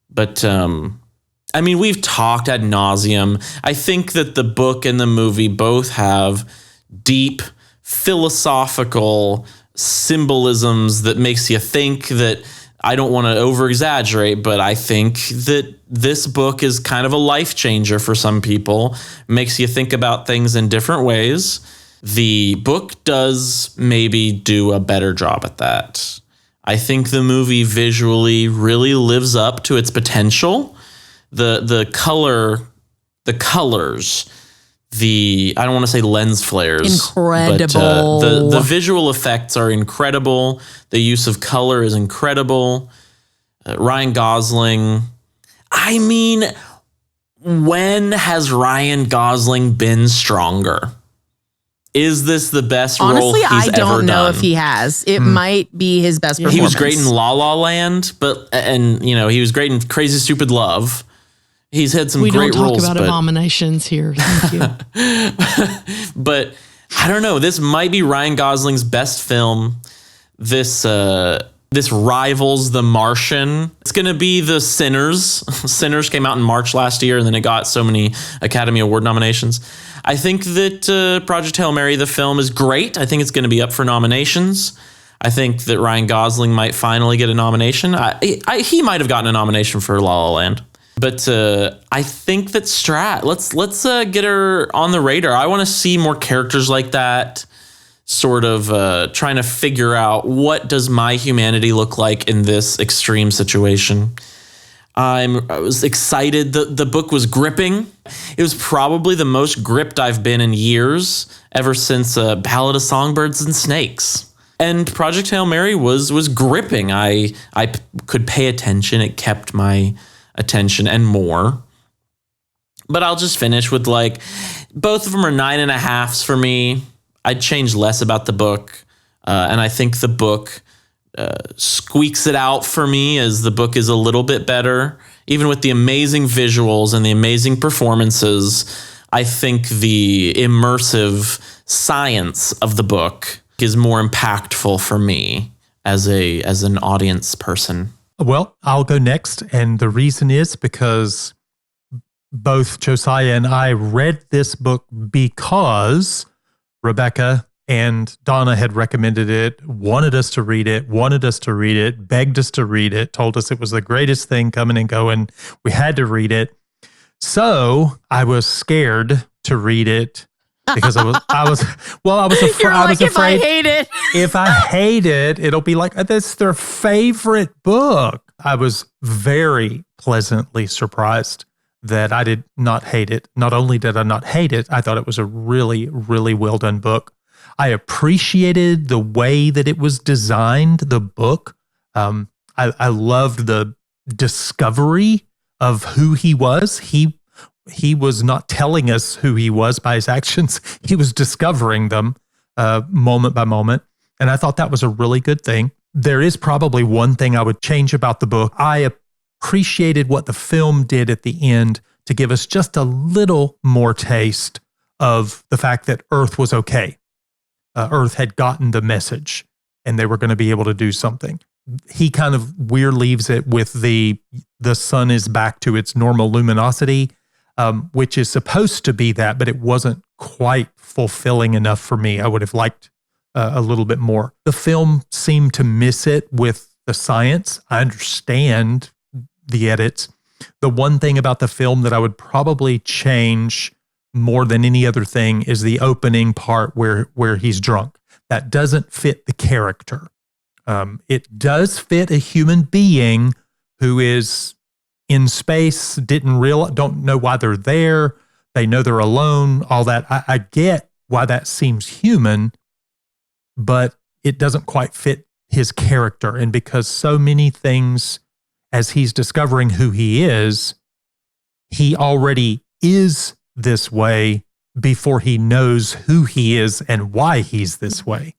Speaker 3: But, I mean, we've talked ad nauseum. I think that the book and the movie both have deep philosophical symbolisms that makes you think that, I don't want to over exaggerate, but I think that this book is kind of a life changer for some people. Makes you think about things in different ways. The book does maybe do a better job at that. I think the movie visually really lives up to its potential. The colors, I don't want to say lens flares.
Speaker 1: Incredible.
Speaker 3: But the visual effects are incredible. The use of color is incredible. Ryan Gosling. I mean, when has Ryan Gosling been stronger? Is this the best role
Speaker 1: Honestly,
Speaker 3: he's
Speaker 1: I
Speaker 3: ever
Speaker 1: don't know
Speaker 3: done?
Speaker 1: if he has. It might be his best performance.
Speaker 3: He was great in La La Land, and he was great in Crazy Stupid Love. He's had some
Speaker 2: We
Speaker 3: great
Speaker 2: don't talk
Speaker 3: roles,
Speaker 2: about
Speaker 3: but
Speaker 2: abominations here. Thank you.
Speaker 3: but I don't know. This might be Ryan Gosling's best film. This rivals The Martian. It's going to be The Sinners. Sinners came out in March last year, and then it got so many Academy Award nominations. I think that Project Hail Mary, the film, is great. I think it's going to be up for nominations. I think that Ryan Gosling might finally get a nomination. He might have gotten a nomination for La La Land. But I think that Strat, let's get her on the radar. I want to see more characters like that, sort of trying to figure out what does my humanity look like in this extreme situation. I was excited. The book was gripping. It was probably the most gripped I've been in years, ever since Ballad of Songbirds and Snakes. And Project Hail Mary was gripping. I could pay attention. It kept my attention and more. But I'll just finish with both of them are 9.5s for me. I'd change less about the book. And I think the book squeaks it out for me, as the book is a little bit better. Even with the amazing visuals and the amazing performances, I think the immersive science of the book is more impactful for me as an audience person.
Speaker 4: Well, I'll go next. And the reason is because both Josiah and I read this book because Rebekah and Donna had recommended it, wanted us to read it, begged us to read it, told us it was the greatest thing coming and going. We had to read it. So I was scared to read it because I was afraid.
Speaker 1: You're like,
Speaker 4: if I
Speaker 1: hate it.
Speaker 4: If I hate it, it'll be like, that's their favorite book. I was very pleasantly surprised that I did not hate it. Not only did I not hate it, I thought it was a really, really well done book. I appreciated the way that it was designed, the book. I loved the discovery of who he was. He was not telling us who he was by his actions. He was discovering them moment by moment. And I thought that was a really good thing. There is probably one thing I would change about the book. I appreciated what the film did at the end to give us just a little more taste of the fact that Earth was okay. Earth had gotten the message and they were going to be able to do something. He kind of weird leaves it with the sun is back to its normal luminosity, which is supposed to be that, but it wasn't quite fulfilling enough for me. I would have liked a little bit more. The film seemed to miss it with the science. I understand the edits. The one thing about the film that I would probably change more than any other thing is the opening part where he's drunk. That doesn't fit the character. It does fit a human being who is in space, don't know why they're there. They know they're alone, all that. I get why that seems human, but it doesn't quite fit his character. And because so many things, as he's discovering who he already is this way before he knows who he is and why he's this way.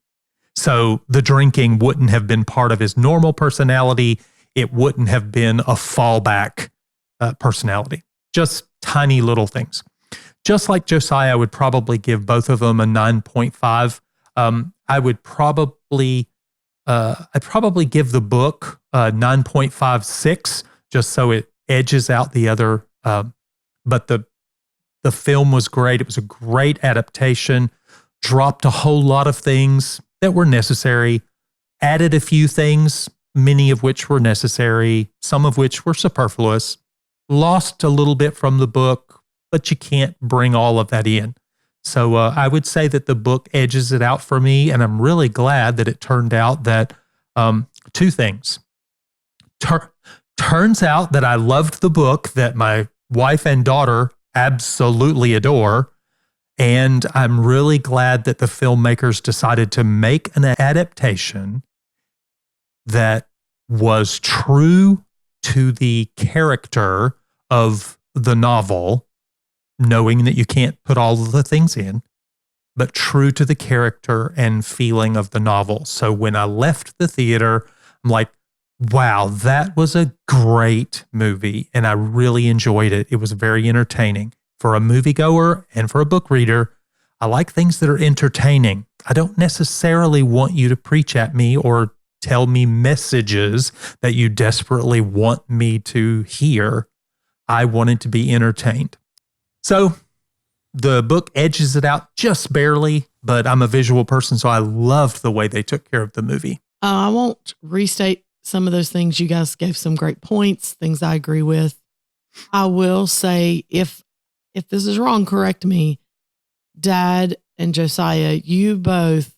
Speaker 4: So the drinking wouldn't have been part of his normal personality. It wouldn't have been a fallback personality. Just tiny little things. Just like Josiah, I would probably give both of them a 9.5. I'd probably give the book a 9.56 just so it edges out the other. But the film was great. It was a great adaptation. Dropped a whole lot of things that were necessary. Added a few things, many of which were necessary, some of which were superfluous. Lost a little bit from the book, but you can't bring all of that in. So I would say that the book edges it out for me, and I'm really glad that it turned out that two things. Turns out that I loved the book that my wife and daughter absolutely adore, and I'm really glad that the filmmakers decided to make an adaptation that was true to the character of the novel, knowing that you can't put all of the things in, but true to the character and feeling of the novel. So when I left the theater, I'm like, wow, that was a great movie, and I really enjoyed it. It was very entertaining. For a moviegoer and for a book reader, I like things that are entertaining. I don't necessarily want you to preach at me or tell me messages that you desperately want me to hear. I wanted to be entertained. So the book edges it out just barely, but I'm a visual person, so I loved the way they took care of the movie.
Speaker 2: I won't restate some of those things. You guys gave some great points, things I agree with. I will say, if this is wrong, correct me. Dad and Josiah, you both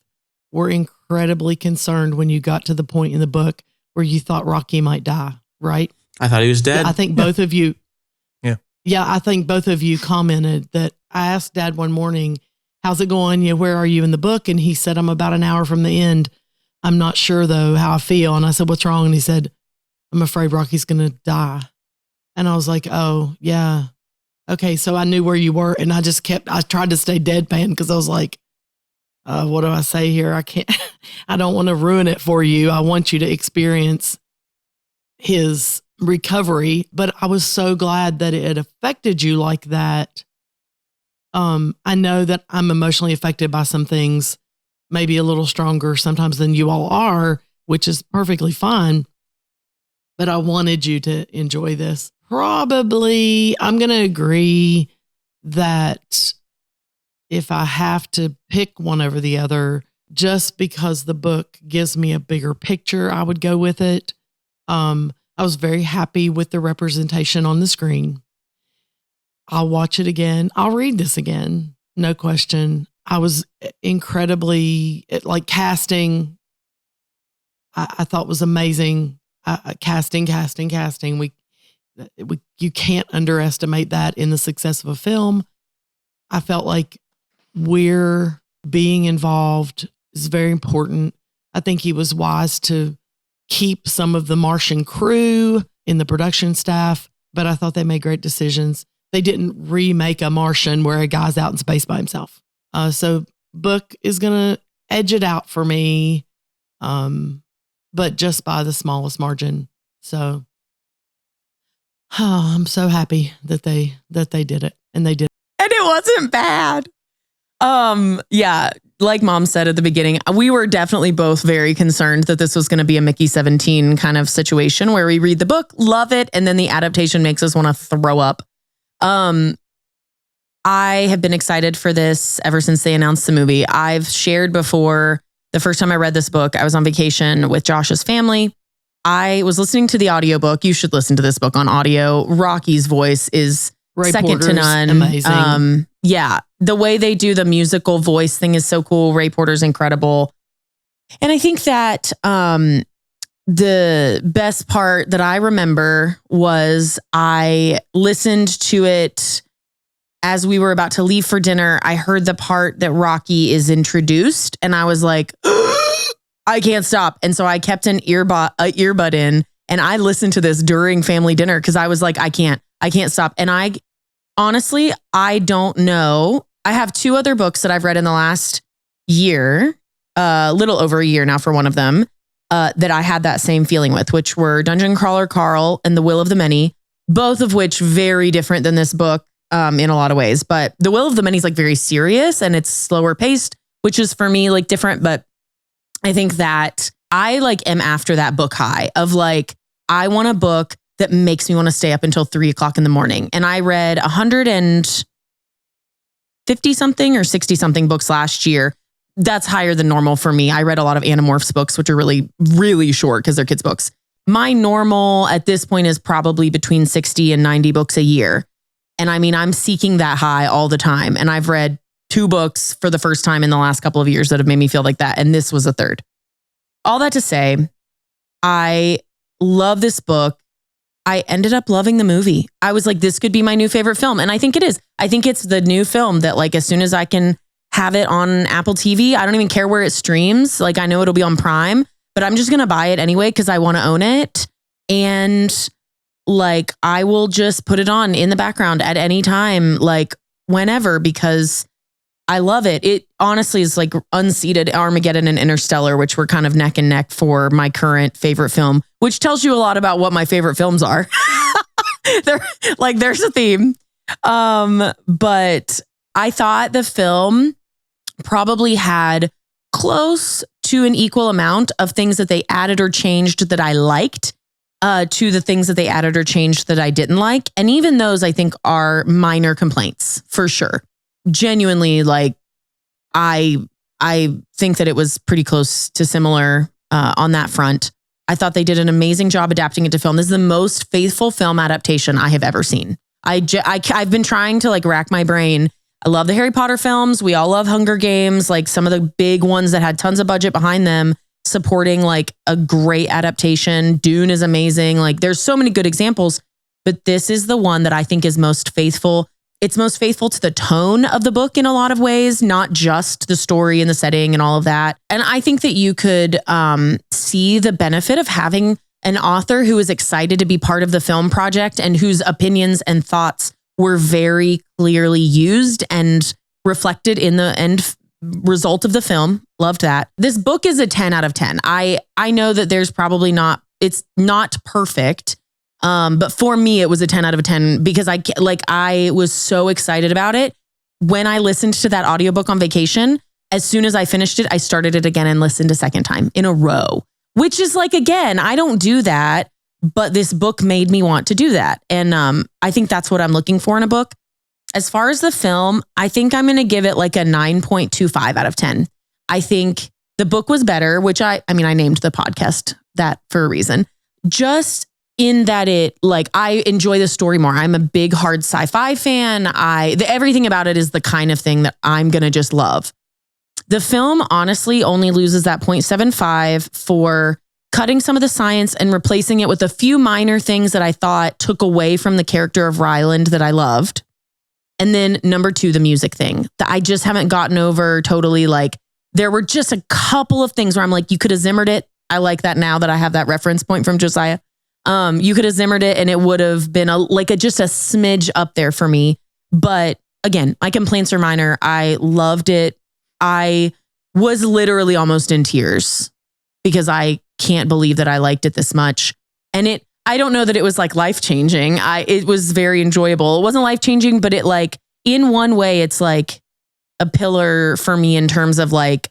Speaker 2: were incredibly concerned when you got to the point in the book where you thought Rocky might die, right?
Speaker 3: I thought he was dead.
Speaker 2: I think both of you. Yeah, I think both of you commented that. I asked Dad one morning, how's it going? Where are you in the book? And he said, I'm about an hour from the end. I'm not sure, though, how I feel. And I said, what's wrong? And he said, I'm afraid Rocky's going to die. And I was like, oh, yeah. Okay, so I knew where you were. And I tried to stay deadpan because I was like, what do I say here? I don't want to ruin it for you. I want you to experience his recovery, but I was so glad that it affected you like that. I know that I'm emotionally affected by some things, maybe a little stronger sometimes than you all are, which is perfectly fine. But I wanted you to enjoy this. Probably, I'm going to agree that if I have to pick one over the other, just because the book gives me a bigger picture, I would go with it. I was very happy with the representation on the screen. I'll watch it again. I'll read this again. No question. I was incredibly, casting, I thought was amazing. Casting. You can't underestimate that in the success of a film. I felt like we're being involved is very important. I think he was wise to keep some of the Martian crew in the production staff, but I thought they made great decisions. They didn't remake a Martian where a guy's out in space by himself. So book is going to edge it out for me, but just by the smallest margin. So I'm so happy that they did it, and they did.
Speaker 1: And it wasn't bad. Yeah, like Mom said at the beginning, we were definitely both very concerned that this was going to be a Mickey 17 kind of situation where we read the book, love it, and then the adaptation makes us want to throw up. I have been excited for this ever since they announced the movie. I've shared before, the first time I read this book, I was on vacation with Josh's family. I was listening to the audiobook. You should listen to this book on audio. Rocky's voice is
Speaker 2: Ray
Speaker 1: second
Speaker 2: Porter's
Speaker 1: to none.
Speaker 2: amazing.
Speaker 1: Yeah, the way they do the musical voice thing is so cool. Ray Porter's incredible. And I think that the best part that I remember was I listened to it as we were about to leave for dinner. I heard the part that Rocky is introduced, and I was like, I can't stop. And so I kept an earbud in, and I listened to this during family dinner because I was like, I can't stop. And I honestly, I don't know. I have 2 other books that I've read in the last year, little over a year now for one of them, that I had that same feeling with, which were Dungeon Crawler Carl and The Will of the Many, both of which very different than this book in a lot of ways. But The Will of the Many is like very serious and it's slower paced, which is for me like different. But I think that I like am after that book high of like, I want a book that makes me want to stay up until 3:00 in the morning. And I read 150 something or 60 something books last year. That's higher than normal for me. I read a lot of Animorphs books, which are really, really short because they're kids' books. My normal at this point is probably between 60 and 90 books a year. And I mean, I'm seeking that high all the time. And I've read 2 books for the first time in the last couple of years that have made me feel like that. And this was a third. All that to say, I love this book. I ended up loving the movie. I was like, this could be my new favorite film. And I think it is. I think it's the new film that like, as soon as I can have it on Apple TV, I don't even care where it streams. Like I know it'll be on Prime, but I'm just going to buy it anyway because I want to own it. And like, I will just put it on in the background at any time, like whenever, because I love it. It honestly is like unseated Armageddon and Interstellar, which were kind of neck and neck for my current favorite film, which tells you a lot about what my favorite films are. There's a theme. But I thought the film probably had close to an equal amount of things that they added or changed that I liked to the things that they added or changed that I didn't like. And even those I think are minor complaints for sure. Genuinely, like I think that it was pretty close to similar on that front. I thought they did an amazing job adapting it to film. This is the most faithful film adaptation I have ever seen. I've been trying to like rack my brain. I love the Harry Potter films. We all love Hunger Games, like some of the big ones that had tons of budget behind them, supporting like a great adaptation. Dune is amazing. Like there's so many good examples, but this is the one that I think is most faithful. It's most faithful to the tone of the book in a lot of ways, not just the story and the setting and all of that. And I think that you could see the benefit of having an author who is excited to be part of the film project and whose opinions and thoughts were very clearly used and reflected in the end result of the film. Loved that. This book is a 10 out of 10. I know that there's probably it's not perfect. But for me, it was a 10 out of 10 because I was so excited about it. When I listened to that audiobook on vacation, as soon as I finished it, I started it again and listened a second time in a row, which is like, again, I don't do that, but this book made me want to do that. And I think that's what I'm looking for in a book. As far as the film, I think I'm going to give it like a 9.25 out of 10. I think the book was better, which I named the podcast that for a reason. Just in that I enjoy the story more. I'm a big hard sci-fi fan. Everything about it is the kind of thing that I'm going to just love. The film honestly only loses that 0.75 for cutting some of the science and replacing it with a few minor things that I thought took away from the character of Ryland that I loved. And then number 2, the music thing that I just haven't gotten over totally. Like there were just a couple of things where I'm like, you could have Zimmered it. I like that now that I have that reference point from Josiah. You could have Zimmered it and it would have been just a smidge up there for me. But again, my complaints are minor. I loved it. I was literally almost in tears because I can't believe that I liked it this much. And I don't know that it was like life-changing. It was very enjoyable. It wasn't life-changing, but it like in one way, it's like a pillar for me in terms of like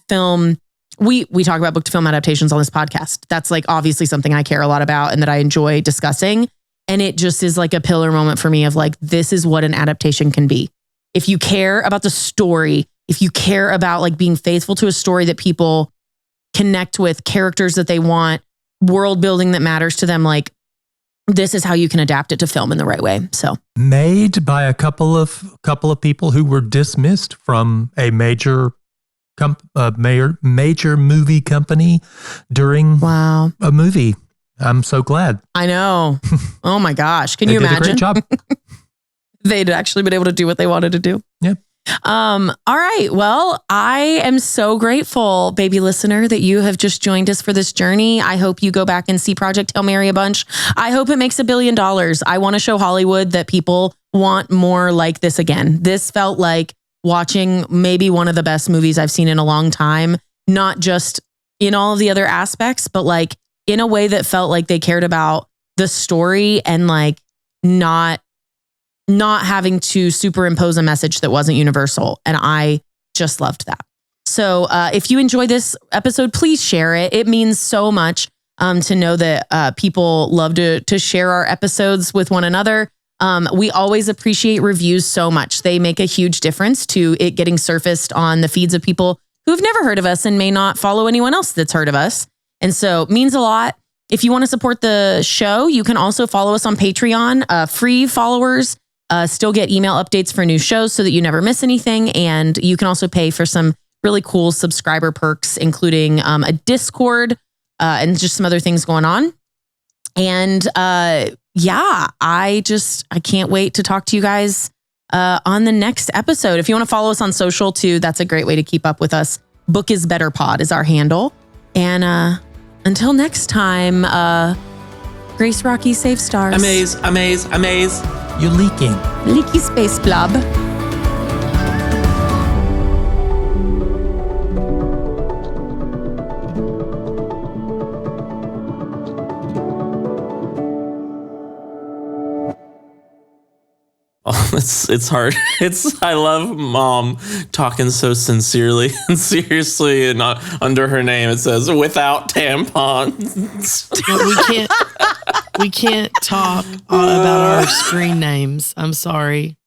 Speaker 1: film. We talk about book to film adaptations on this podcast. That's like obviously something I care a lot about and that I enjoy discussing. And it just is like a pillar moment for me of like, this is what an adaptation can be. If you care about the story, if you care about like being faithful to a story that people connect with, characters that they want, world building that matters to them, like this is how you can adapt it to film in the right way. So
Speaker 4: made by a couple of people who were dismissed from a major movie company during a movie. I'm so glad.
Speaker 1: I know. Oh my gosh. Can you imagine?
Speaker 4: Did a great job.
Speaker 1: They'd actually been able to do what they wanted to do.
Speaker 4: Yeah.
Speaker 1: All right. Well, I am so grateful, baby listener, that you have just joined us for this journey. I hope you go back and see Project Hail Mary a bunch. I hope it makes $1 billion. I want to show Hollywood that people want more like this again. This felt like watching maybe one of the best movies I've seen in a long time, not just in all of the other aspects, but like in a way that felt like they cared about the story and like not having to superimpose a message that wasn't universal. And I just loved that. So if you enjoy this episode, please share it. It means so much to know that people love to share our episodes with one another. We always appreciate reviews so much. They make a huge difference to it getting surfaced on the feeds of people who've never heard of us and may not follow anyone else that's heard of us. And so it means a lot. If you want to support the show, you can also follow us on Patreon. Free followers still get email updates for new shows so that you never miss anything. And you can also pay for some really cool subscriber perks, including a Discord and just some other things going on. And yeah, I can't wait to talk to you guys on the next episode. If you want to follow us on social too, that's a great way to keep up with us. Book is Better Pod is our handle. And until next time, Grace Rocky, save stars.
Speaker 3: Amaze.
Speaker 4: You're leaking.
Speaker 1: Leaky space blob.
Speaker 3: Oh, it's hard. I love Mom talking so sincerely and seriously, and not under her name it says without tampons.
Speaker 2: But we can't talk about our screen names. I'm sorry.